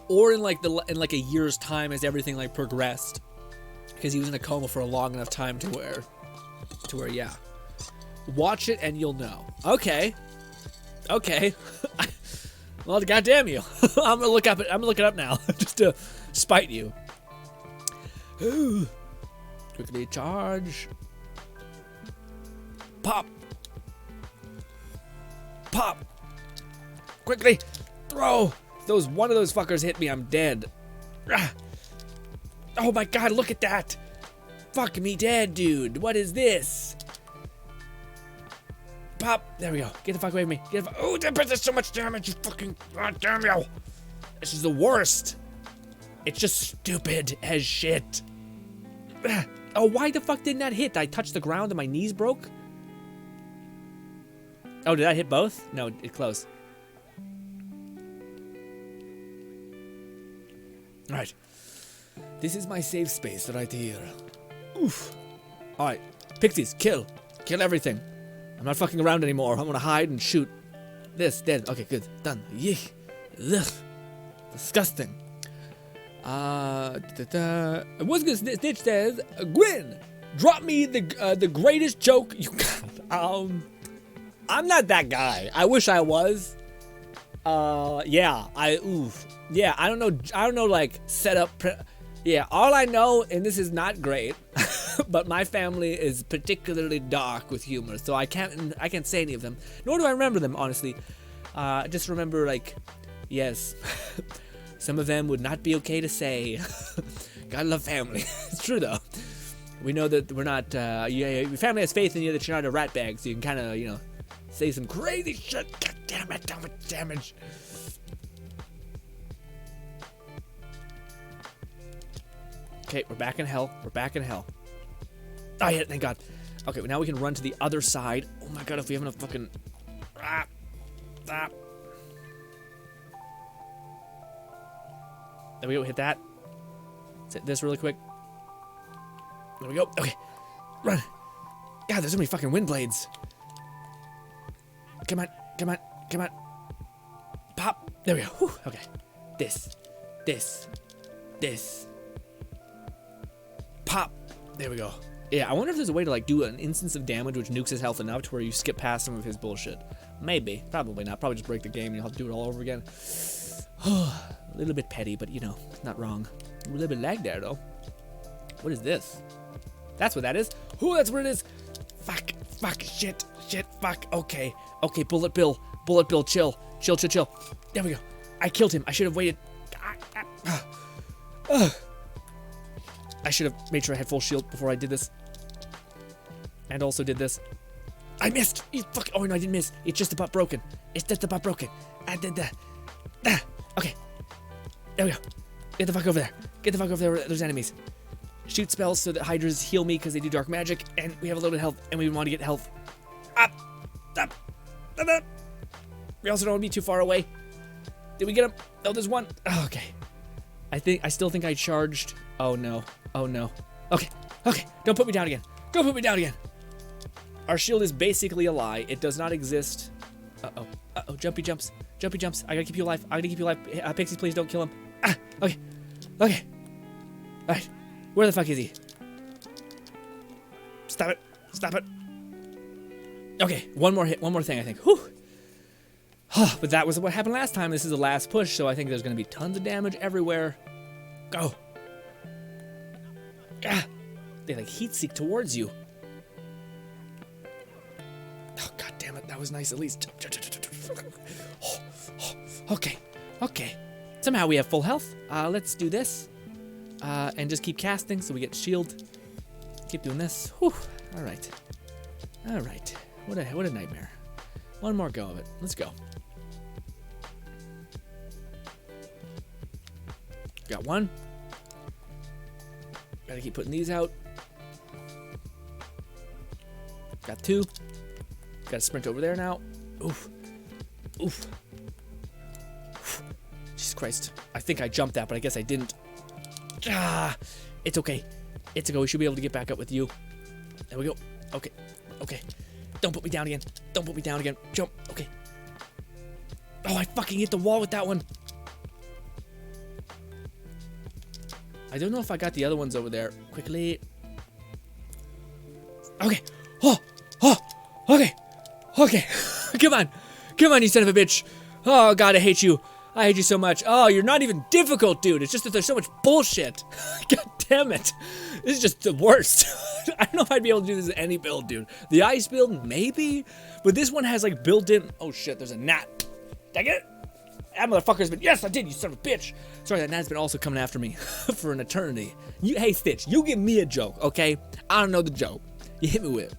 Or in like a year's time as everything like progressed, because he was in a coma for a long enough time to where yeah, watch it and you'll know. Okay. Well, goddamn you. I'm gonna look it up now just to spite you. Quickly charge. Pop. Quickly throw. If one of those fuckers hit me, I'm dead. Oh my god, look at that. Fuck me dead, dude. What is this? Pop. There we go. Get the fuck away from me. Oh, that does so much damage, you fucking... God damn you. This is the worst. It's just stupid as shit. Oh, why the fuck didn't that hit? I touched the ground and my knees broke? Oh, did that hit both? No, it close. Alright. This is my safe space right here. Oof. Alright. Pixies, kill. Kill everything. I'm not fucking around anymore. I'm gonna hide and shoot. This, dead. Okay, good. Done. Yeek. Ugh. Disgusting. What's good? Stitch says, Gwyn, drop me the greatest joke you got. I'm not that guy. I wish I was. Yeah, I don't know, like, setup. Yeah, all I know, and this is not great, but my family is particularly dark with humor, so I can't say any of them, nor do I remember them, honestly. I just remember, like, yes, some of them would not be okay to say. Gotta love family. It's true, though. We know that we're not, your family has faith in you that you're not a rat bag, so you can kind of, you know, say some crazy shit. God damn it, how much damage. Okay, we're back in hell. We're back in hell. Oh, yeah, thank God. Okay, well, now we can run to the other side. Oh my God, if we have enough fucking... There we go, hit that. Let's hit this really quick. There we go. Okay, run. God, there's so many fucking wind blades. Come on, come on, come on. Pop. There we go. Whew. Okay. This. Pop. There we go. Yeah, I wonder if there's a way to like do an instance of damage which nukes his health enough to where you skip past some of his bullshit. Maybe. Probably not. Probably just break the game and you'll have to do it all over again. A little bit petty, but you know, not wrong. A little bit lag there, though. What is this? That's what that is. Ooh, that's what it is. Fuck, shit, fuck. Okay, Bullet Bill, chill. There we go. I killed him. I should have waited. I should have made sure I had full shield before I did this. And also did this. I missed. Fuck. Oh, no, I didn't miss. It's just about broken. I did that. Okay. There we go. Get the fuck over there. There's enemies. Shoot spells so that hydras heal me because they do dark magic. And we have a little bit of health. And we want to get health. Up. We also don't want to be too far away. Did we get him? Oh, there's one. Oh, okay. I still think I charged. Oh no. Okay. Don't put me down again. Our shield is basically a lie. It does not exist. Uh-oh. Jumpy jumps. I gotta keep you alive. Pixies, please don't kill him. Okay. Alright. Where the fuck is he? Stop it. Okay, one more hit. One more thing, I think. Whew. But that was what happened last time. This is the last push, so I think there's gonna be tons of damage everywhere. Go. They like heat seek towards you. Oh, god damn it. That was nice at least. Okay. Somehow we have full health. Let's do this. And just keep casting so we get shield. Keep doing this. Whew. Alright. What a nightmare. One more go of it. Let's go. Got one. Gotta keep putting these out. Got two. Gotta sprint over there now. Oof. Jesus Christ. I think I jumped that, but I guess I didn't. It's okay. We should be able to get back up with you. There we go. Okay. Don't put me down again. Jump. Okay. Oh, I fucking hit the wall with that one. I don't know if I got the other ones over there. Quickly. Okay. Okay. Come on, you son of a bitch. Oh, God, I hate you. I hate you so much. Oh, you're not even difficult, dude. It's just that there's so much bullshit. God damn it. This is just the worst. I don't know if I'd be able to do this in any build, dude. The ice build, maybe. But this one has, like, built-in... Oh, shit, there's a gnat. Dang it. That motherfucker's been... Yes, I did, you son of a bitch. Sorry, that gnat's been also coming after me for an eternity. Hey, Stitch, you give me a joke, okay? I don't know the joke. You hit me with it.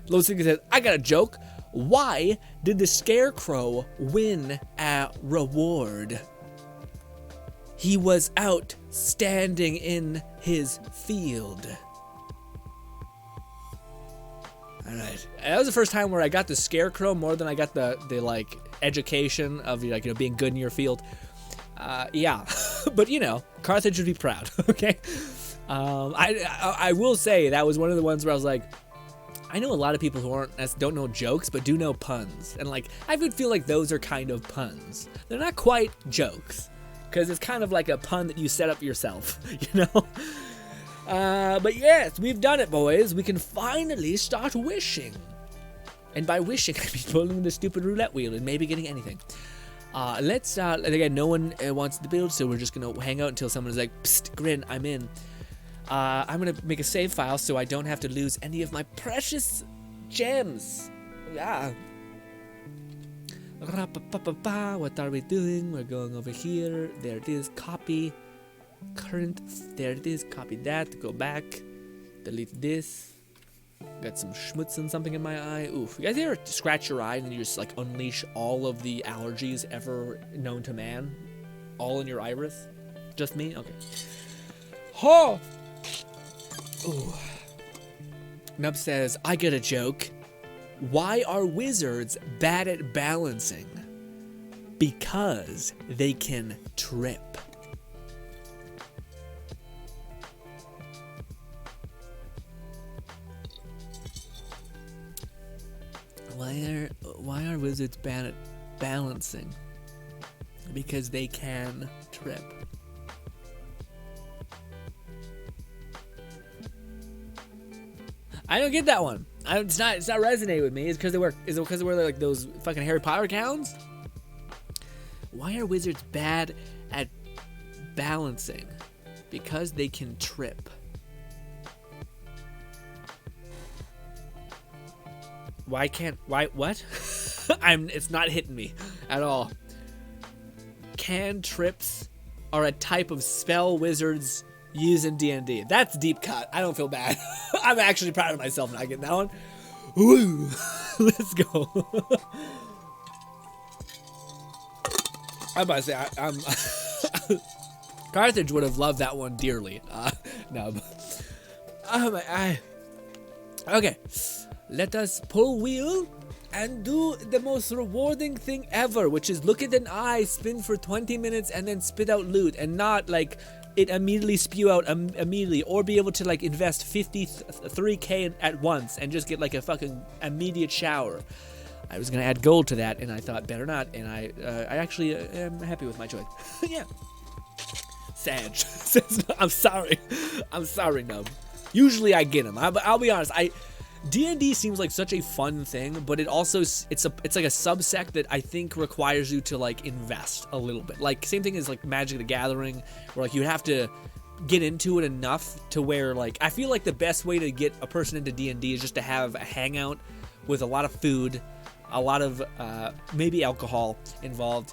Low Singer says, I got a joke. Why did the Scarecrow win a reward? He was out standing in his field. Alright. That was the first time where I got the Scarecrow more than I got the like education of like, you know, being good in your field. Yeah. But you know, Carthage would be proud, okay? I will say that was one of the ones where I was like, I know a lot of people who don't know jokes, but do know puns. And like, I would feel like those are kind of puns. They're not quite jokes, because it's kind of like a pun that you set up yourself, you know? But yes, we've done it, boys. We can finally start wishing. And by wishing, I mean pulling the stupid roulette wheel and maybe getting anything. Let's, again, no one wants to build, so we're just going to hang out until someone is like, psst, Grin, I'm in. I'm going to make a save file so I don't have to lose any of my precious gems. Yeah. What are we doing? We're going over here. There it is. Copy. Current. There it is. Copy that. Go back. Delete this. Got some schmutz and something in my eye. Oof. You guys ever scratch your eye and you just like unleash all of the allergies ever known to man? All in your iris? Just me? Okay. Oh! Ooh. Nub says, I get a joke. Why are wizards bad at balancing? Because they can trip. Why are wizards bad at balancing? Because they can trip. I don't get that one. It's not resonating with me. Is it because they wear like those fucking Harry Potter gowns? Why are wizards bad at balancing? Because they can trip. Why? What? It's not hitting me at all. Cantrips are a type of spell wizards use in D&D. That's deep cut. I don't feel bad. I'm actually proud of myself not getting that one. Woo! Let's go. I'm about to say, I'm Carthage would have loved that one dearly. No. Okay. Let us pull wheel and do the most rewarding thing ever, which is look at an eye, spin for 20 minutes, and then spit out loot, and not like it immediately spew out immediately, or be able to like invest 53k at once and just get like a fucking immediate shower. I was gonna add gold to that, and I thought better not, and I actually am happy with my choice. Yeah. Sag. I'm sorry, Nub. Usually I get them. I'll be honest. D&D seems like such a fun thing, but it also it's like a subsect that I think requires you to like invest a little bit. Like same thing as like Magic the Gathering, where like you have to get into it enough to where like I feel like the best way to get a person into D&D is just to have a hangout with a lot of food, a lot of maybe alcohol involved,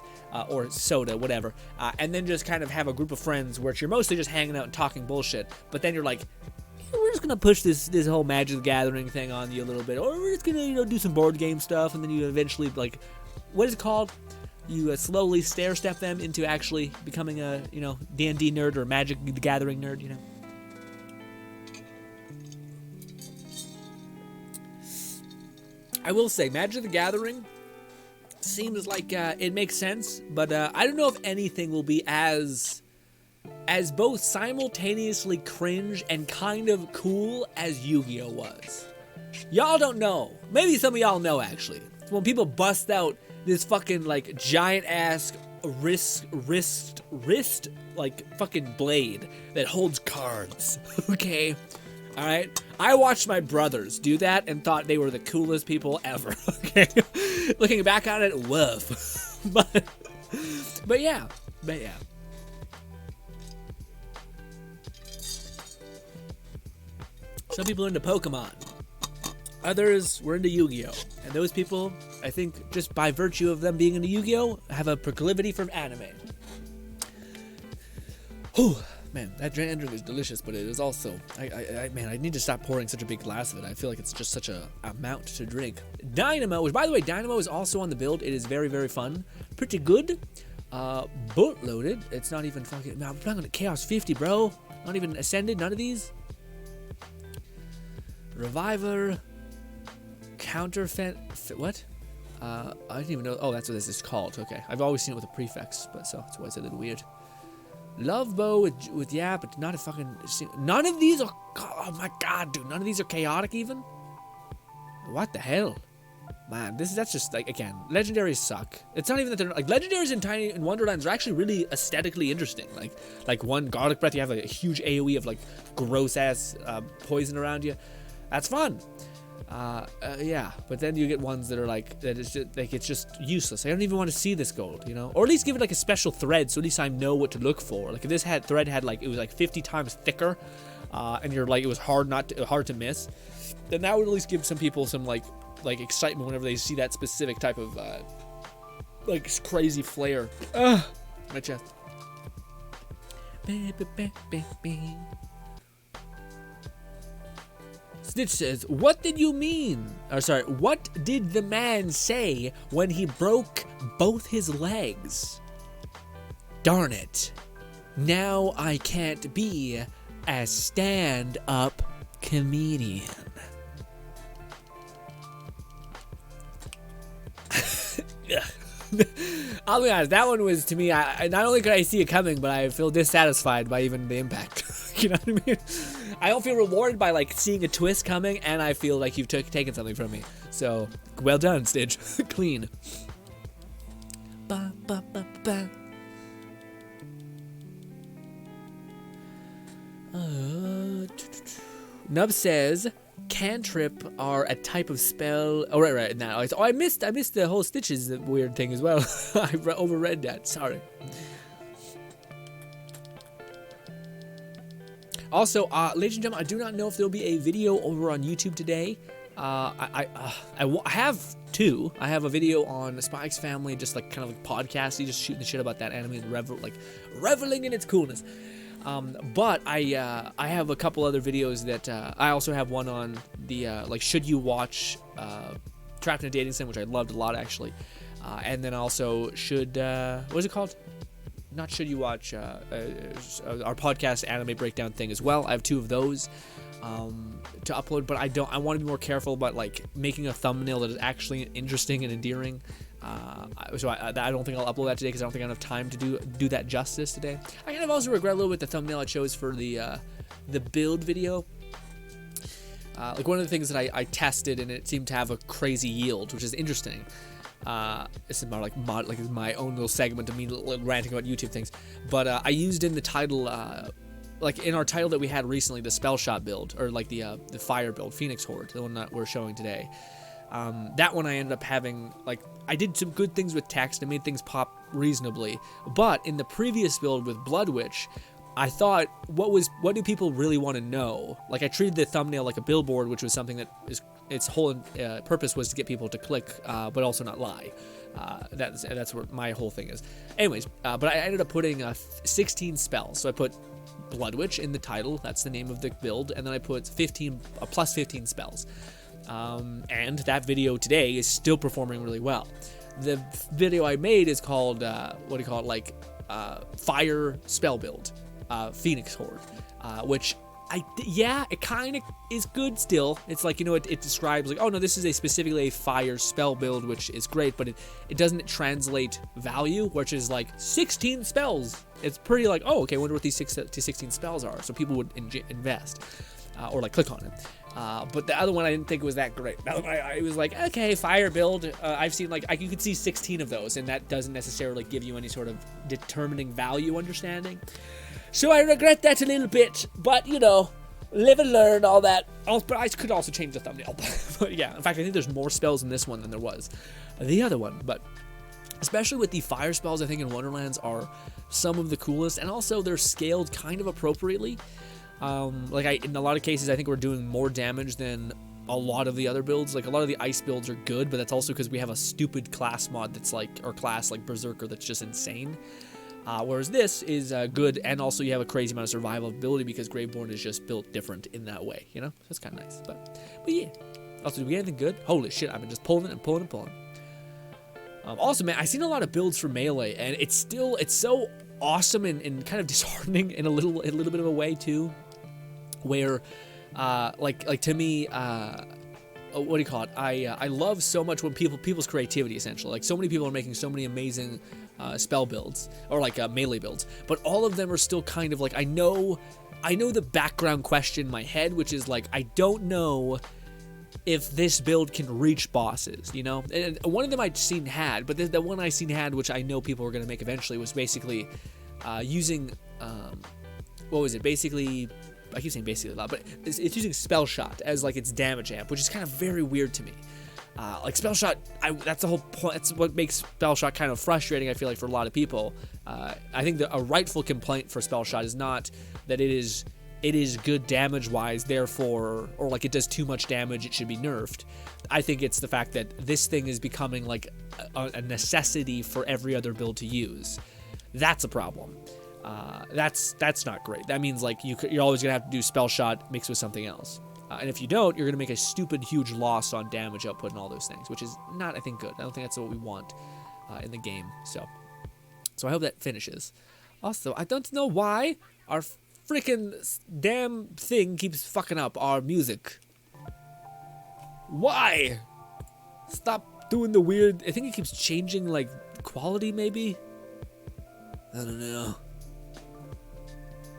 or soda, whatever, and then just kind of have a group of friends where you're mostly just hanging out and talking bullshit, but then you're like, we're just gonna push this whole Magic the Gathering thing on you a little bit, or we're just gonna do some board game stuff, and then you eventually like, what is it called? You slowly stair step them into actually becoming a D&D nerd or Magic the Gathering nerd, I will say Magic the Gathering seems like it makes sense, but I don't know if anything will be as both simultaneously cringe and kind of cool as Yu-Gi-Oh was. Y'all don't know. Maybe some of y'all know, actually. When people bust out this fucking, like, giant-ass wrist, like, fucking blade that holds cards. Okay? Alright? I watched my brothers do that and thought they were the coolest people ever. Okay? Looking back on it, woof. But yeah. Some people are into Pokemon. Others were into Yu-Gi-Oh! And those people, I think, just by virtue of them being into Yu-Gi-Oh! Have a proclivity for anime. Whew. Man, that drink is delicious, but it is also... Man, I need to stop pouring such a big glass of it. I feel like it's just such a amount to drink. Dynamo, which, by the way, Dynamo is also on the build. It is very, very fun. Pretty good. Boat-loaded. It's not even fucking... Man, I'm playing on Chaos 50, bro. Not even Ascended, none of these. Reviver, counterfeit, what? I didn't even know. Oh, that's what this is called. Okay, I've always seen it with a prefix, but so that's why it's a little weird. Love bow with yeah, but not a fucking. None of these are. Oh my god, dude! None of these are chaotic even. What the hell, man? That's just like, again, legendaries suck. It's not even that they're like legendaries in Wonderlands are actually really aesthetically interesting. Like one garlic breath, you have like a huge AOE of like gross ass poison around you. That's fun. Yeah, but then you get ones that are like, that is just, like, it's just useless. I don't even want to see this gold, or at least give it like a special thread so at least I know what to look for. Like if this thread had like, it was like 50 times thicker, and you're like, it was hard to miss, then that would at least give some people some like excitement whenever they see that specific type of like crazy flare. My chest. Stitch says, what did you mean? Or sorry, what did the man say when he broke both his legs? Darn it. Now I can't be a stand-up comedian. I'll be honest, that one was, to me, I not only could I see it coming, but I feel dissatisfied by even the impact. You know what I mean? I don't feel rewarded by like seeing a twist coming, and I feel like you've taken something from me. So, well done, Stitch. Clean. Ba, ba, ba, ba. Nub says, cantrip are a type of spell. Oh, right. Now, I missed the whole Stitch's weird thing as well. I overread that. Sorry. Also, ladies and gentlemen, I do not know if there'll be a video over on YouTube today. I have two. I have a video on Spy X Family, just like kind of like podcasty, just shooting the shit about that anime and reveling in its coolness. But I have a couple other videos that I also have one on the like should you watch Trapped in a Dating Sim, which I loved a lot actually, and then also should what is it called? Not should you watch our podcast anime breakdown thing as well. I have two of those to upload, but I want to be more careful about like making a thumbnail that is actually interesting and endearing. So I don't think I'll upload that today because I don't think I have enough time to do that justice today. I kind of also regret a little bit the thumbnail I chose for the build video. Like one of the things that I tested and it seemed to have a crazy yield, which is interesting. This is more like my own little segment of me ranting about YouTube things. But I used in the title, like in our title that we had recently, the spell shot build, or like the fire build, Phoenix Horde, the one that we're showing today. That one I ended up having, like, I did some good things with text and made things pop reasonably. But in the previous build with Blood Witch, I thought, what do people really want to know? Like, I treated the thumbnail like a billboard, which was something that its whole purpose was to get people to click, but also not lie. That's what my whole thing is. Anyways, but I ended up putting 16 spells. So I put Blood Witch in the title. That's the name of the build. And then I put plus 15 spells. And that video today is still performing really well. The video I made is called, Fire Spell Build. Phoenix Horde, which it kind of is good still. It's like, it describes like, oh no, this is specifically a fire spell build, which is great, but it doesn't translate value, which is like 16 spells. It's pretty like, oh, okay, I wonder what these 6 to 16 spells are. So people would invest or like click on it. But the other one I didn't think was that great. I was like, okay, fire build. I've seen you could see 16 of those, and that doesn't necessarily give you any sort of determining value understanding. So I regret that a little bit, but live and learn, all that. But I could also change the thumbnail. But yeah, in fact, I think there's more spells in this one than there was the other one. But especially with the fire spells, I think in Wonderlands are some of the coolest, and also they're scaled kind of appropriately. In a lot of cases, I think we're doing more damage than a lot of the other builds. Like, a lot of the ice builds are good, but that's also because we have a stupid class mod that's like Berserker that's just insane. Whereas this is good, and also you have a crazy amount of survivability because Graveborn is just built different in that way, So it's kind of nice. But yeah. Also, did we get anything good? Holy shit, I've been just pulling and pulling and pulling. Also, man, I've seen a lot of builds for Melee, and it's so awesome and kind of disheartening in a little bit of a way too, where to me, what do you call it? I love so much when people's creativity, essentially. Like, so many people are making so many amazing spell builds or melee builds, but all of them are still kind of like, I know the background question in my head, which is like, I don't know if this build can reach bosses, And one of them I'd seen had, but the one I seen had, which I know people were going to make eventually, was basically using what was it? Basically, I keep saying basically a lot, but it's using Spell Shot as like its damage amp, which is kind of very weird to me. Like Spell Shot, that's the whole point. That's what makes Spell Shot kind of frustrating, I feel like, for a lot of people. I think a rightful complaint for Spell Shot is not that it is good damage-wise, therefore, or like it does too much damage, it should be nerfed. I think it's the fact that this thing is becoming like a necessity for every other build to use. That's a problem. That's not great. That means like you're always gonna have to do Spell Shot mixed with something else. And if you don't, you're going to make a stupid, huge loss on damage output and all those things, which is not, I think, good. I don't think that's what we want in the game. So I hope that finishes. Also, I don't know why our freaking damn thing keeps fucking up our music. Why? Stop doing the weird... I think it keeps changing, like, quality, maybe? I don't know.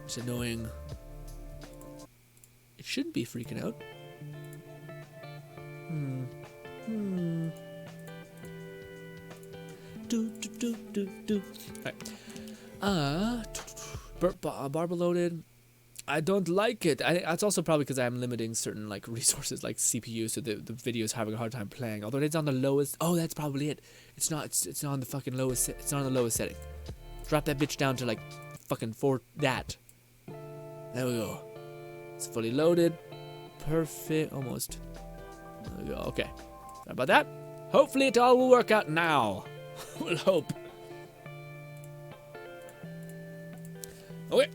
It's annoying. It shouldn't be freaking out. Alright. Barber loaded. I don't like it. That's also probably because I'm limiting certain like resources like CPU, so the video's having a hard time playing. Although it's on the lowest. Oh, that's probably it. It's not. It's on the fucking lowest. It's not on the lowest setting. Drop that bitch down to like fucking 4. That. There we go. It's fully loaded. Perfect. Almost. There we go. Okay. Sorry about that. Hopefully it all will work out now. We'll hope. Okay.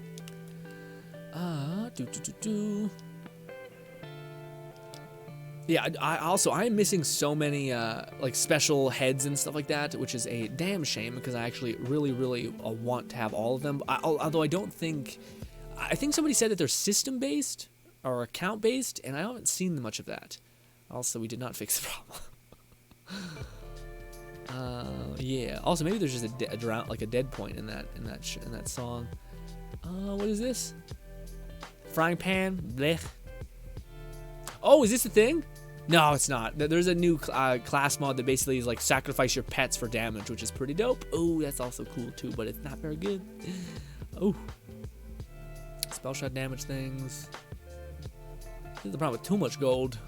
Yeah, I am missing so many like special heads and stuff like that, which is a damn shame because I actually really want to have all of them. Although I think somebody said that they're system based or account based, and I haven't seen much of that. Also, we did not fix the problem. Yeah. Also, maybe there's just a dead point in that song. What is this? Frying pan. Blech. Oh, is this the thing? No, it's not. There's a new class mod that basically is like sacrifice your pets for damage, which is pretty dope. Oh, that's also cool too, but it's not very good. Oh. Spell shot damage things. This is the problem with too much gold.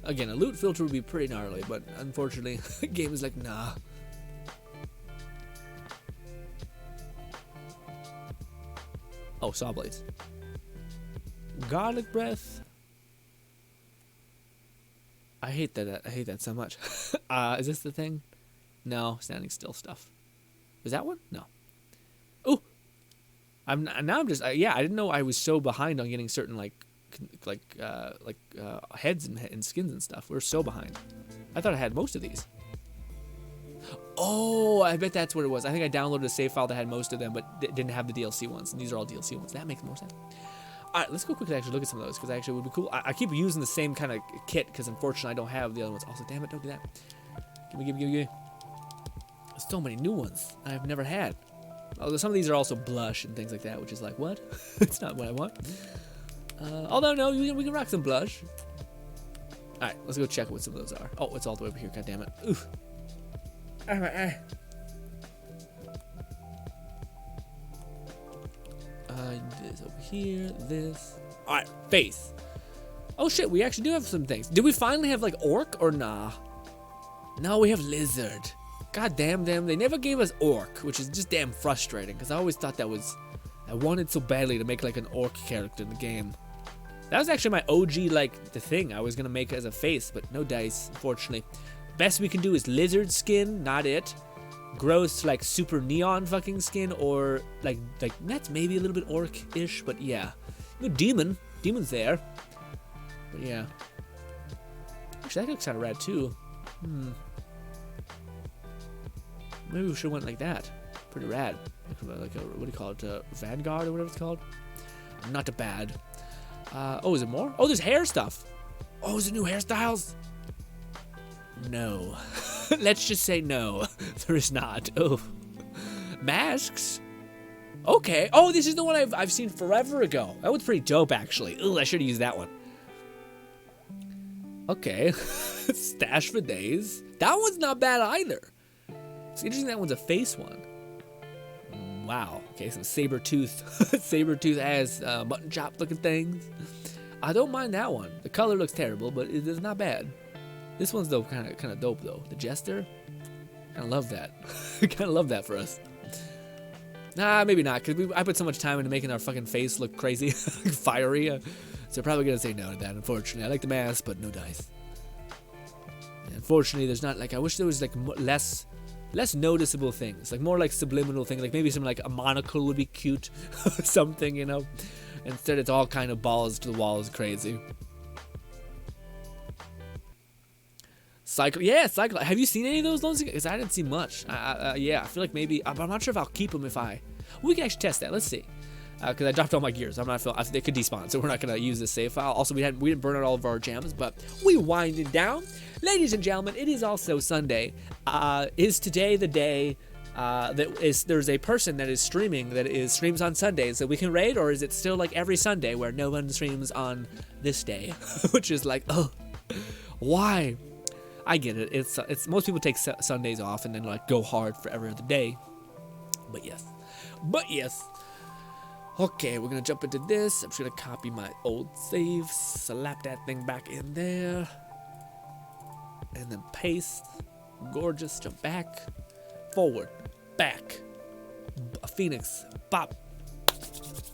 Again, a loot filter would be pretty gnarly, but unfortunately, the game is like, nah. Oh, saw blades. Garlic breath. I hate that so much. Is this the thing? No, standing still stuff. Is that one? No. Oh, I'm just yeah. I didn't know I was so behind on getting certain heads and skins and stuff. We're so behind. I thought I had most of these. Oh, I bet that's what it was. I think I downloaded a save file that had most of them, but didn't have the DLC ones. And these are all DLC ones. That makes more sense. All right, let's go quickly actually look at some of those because actually it would be cool. I keep using the same kind of kit because unfortunately I don't have the other ones. Also, damn it, don't do that. Give me. There's so many new ones I've never had. Although some of these are also blush and things like that, which is like, what? It's not what I want. Although, no, we can rock some blush. All right, let's go check what some of those are. Oh, it's all the way over here. God damn it. Oof. This over here, this. All right, face. Oh shit, we actually do have some things. Did we finally have like orc or nah? No, we have lizard. God damn them, they never gave us orc, which is just damn frustrating because I always thought I wanted so badly to make like an orc character in the game. That was actually my OG the thing I was gonna make as a face, but no dice, unfortunately. Best we can do is lizard skin, not it. Gross super neon fucking skin, or like that's maybe a little bit orc-ish, but yeah. Demon's there. But yeah. Actually, that looks kind of rad too. Maybe we should have went like that. Pretty rad. Like a, what do you call it? Vanguard or whatever it's called. Not bad. Oh, is it more? Oh, there's hair stuff. Oh, is it new hairstyles? No. Let's just say no. There is not. Oh. Masks? Okay. Oh, this is the one I've seen forever ago. That was pretty dope, actually. Ugh, I should have used that one. Okay. Stash for days. That one's not bad either. It's interesting that one's a face one. Wow. Okay, some saber-tooth. Saber-tooth ass mutton chop looking things. I don't mind that one. The color looks terrible, but it is not bad. This one's though kind of dope though. The Jester, kind of love that. Kind of love that for us. Nah, maybe not, cause I put so much time into making our fucking face look crazy, fiery. So probably gonna say no to that. Unfortunately, I like the mask, but no dice. And unfortunately, there's not I wish there was less noticeable things, more like subliminal things, maybe something like a monocle would be cute, something, you know. Instead, it's all kind of balls to the walls, crazy. Cycle. Have you seen any of those loans? Because I didn't see much. Yeah, I feel like maybe. I'm not sure if I'll keep them if I. We can actually test that. Let's see. Because I dropped all my gears. I'm not feeling. They could despawn, so we're not gonna use this save file. Also, we didn't burn out all of our gems, but we winding down, ladies and gentlemen. It is also Sunday. Is today the day? There's a person that is streams on Sundays that we can raid, or is it still like every Sunday where no one streams on this day, which is like, oh, why? I get it. It's most people take Sundays off and then go hard for every other day. But yes. Okay, we're gonna jump into this. I'm just gonna copy my old save, slap that thing back in there, and then paste. Gorgeous. Jump back, forward, back. A phoenix. Bop.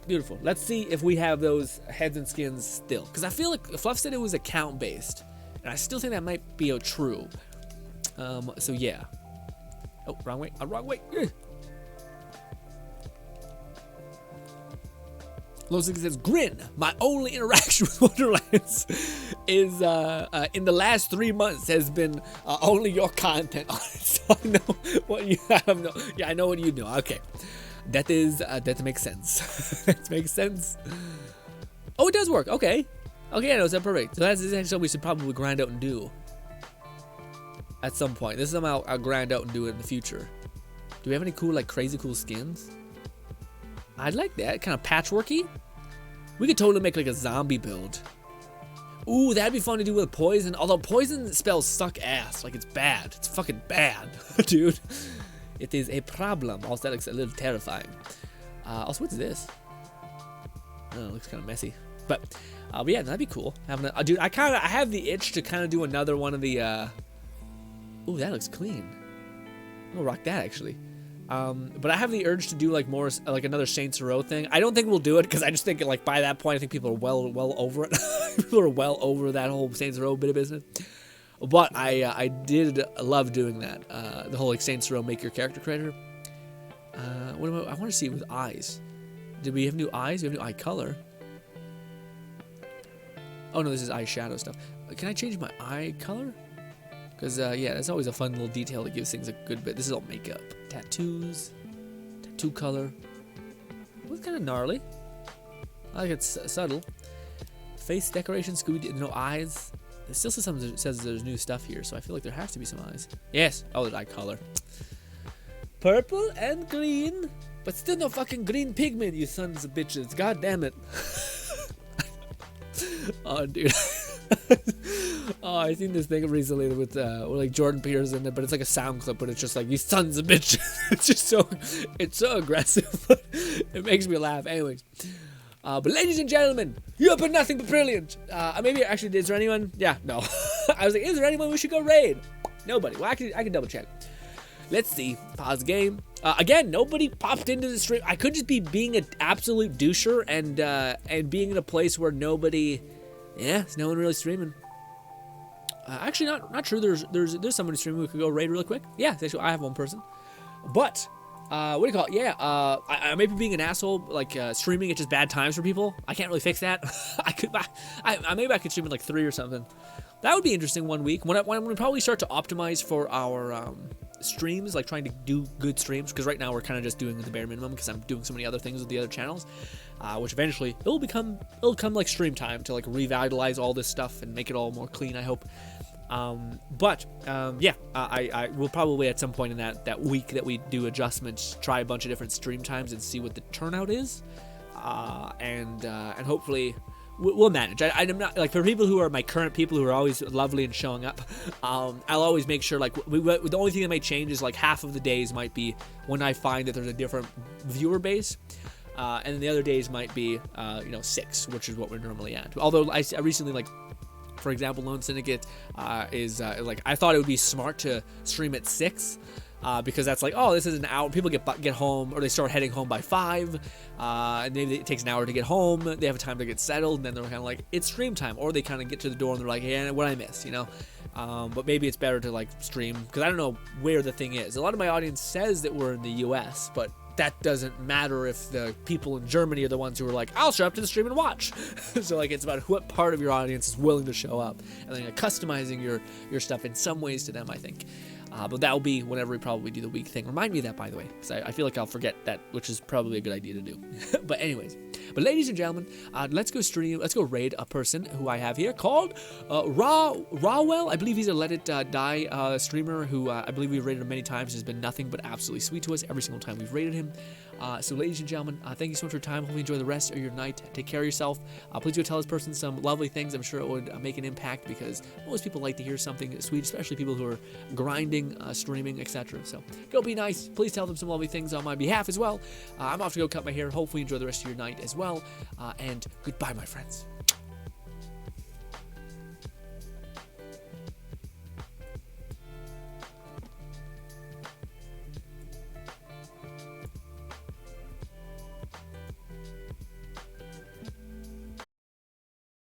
Beautiful. Let's see if we have those heads and skins still. Because I feel like Fluff said it was account-based. And I still think that might be true. So, yeah. Oh, wrong way. Wrong way. Losing says, Grin, my only interaction with Wonderlands is in the last 3 months has been only your content on it. So I know what you have. Yeah, I know what you do. Okay. That makes sense. That makes sense. Oh, it does work. Okay. Okay, I know, that's perfect. So that's actually something we should probably grind out and do at some point. This is something I'll grind out and do it in the future. Do we have any cool, like, crazy cool skins? I'd like that. Kind of patchworky. We could totally make, like, a zombie build. Ooh, that'd be fun to do with poison. Although poison spells suck ass. Like, it's bad. It's fucking bad, dude. It is a problem. Also, that looks a little terrifying. Also, what's this? Oh, it looks kind of messy. But yeah, that'd be cool. Dude, I have the itch to kind of do another one of the. Ooh, that looks clean. I'm gonna rock that actually. But I have the urge to do like more, like another Saints Row thing. I don't think we'll do it because I just think like by that point I think people are well over it. People are well over that whole Saints Row bit of business. But I did love doing that. The whole like Saints Row make your character creator. I want to see it with eyes. Did we have new eyes? We have new eye color. Oh no, this is eyeshadow stuff. Can I change my eye color? Because yeah, that's always a fun little detail that gives things a good bit. This is all makeup. Tattoos. Tattoo color. Looks kind of gnarly. I like it's subtle. Face decoration, Scooby, no eyes. It still says there's new stuff here, so I feel like there has to be some eyes. Yes. Oh, there's eye color. Purple and green. But still no fucking green pigment, you sons of bitches. God damn it. Oh, dude. Oh, I seen this thing recently with like Jordan Peterson in it, but it's like a sound clip, but it's just like, you sons of bitches. It's just so aggressive. It makes me laugh. Anyways. But ladies and gentlemen, you have been nothing but brilliant. Maybe actually, is there anyone? Yeah, no. I was like, is there anyone we should go raid? Nobody. Well, I can double check. Let's see. Pause game. Again, nobody popped into the stream. I could just be being an absolute doucher and being in a place where nobody. Yeah, there's no one really streaming. Actually, not true. There's somebody streaming. We could go raid really quick. Yeah, actually, I have one person. But what do you call it? Yeah, I may be being an asshole, like streaming at just bad times for people. I can't really fix that. Maybe I could stream at like 3 or something. That would be interesting one week when we probably start to optimize for our streams, like trying to do good streams. Because right now we're kind of just doing the bare minimum because I'm doing so many other things with the other channels, which eventually it'll come like stream time to like revitalize all this stuff and make it all more clean. I hope. Yeah, I will probably at some point in that week that we do adjustments, try a bunch of different stream times and see what the turnout is, and hopefully we'll manage. I'm not like, for people who are my current people who are always lovely and showing up. I'll always make sure like the only thing that might change is like half of the days might be when I find that there's a different viewer base. And then the other days might be 6, which is what we're normally at. Although I recently, like, for example, Lone Syndicate is like, I thought it would be smart to stream at 6 because that's like, oh, this is an hour. People get home, or they start heading home by 5, and maybe it takes an hour to get home. They have time to get settled, and then they're kind of like, it's stream time, or they kind of get to the door and they're like, hey, what I miss, But maybe it's better to like stream because I don't know where the thing is. A lot of my audience says that we're in the U.S., but that doesn't matter if the people in Germany are the ones who are like, I'll show up to the stream and watch. So like, it's about what part of your audience is willing to show up, and then customizing your stuff in some ways to them, I think. But that will be whenever we probably do the week thing. Remind me of that, by the way, because I feel like I'll forget that, which is probably a good idea to do. But anyways, ladies and gentlemen, let's go raid a person who I have here called Rawell. I believe he's a Let It Die streamer who I believe we've raided him many times. Has been nothing but absolutely sweet to us every single time we've raided him. So ladies and gentlemen, thank you so much for your time. Hope you enjoy the rest of your night. Take care of yourself. Please go tell this person some lovely things. I'm sure it would make an impact because most people like to hear something sweet, especially people who are grinding, streaming, etc. So go be nice. Please tell them some lovely things on my behalf as well. I'm off to go cut my hair. Hopefully enjoy the rest of your night as well. And goodbye, my friends.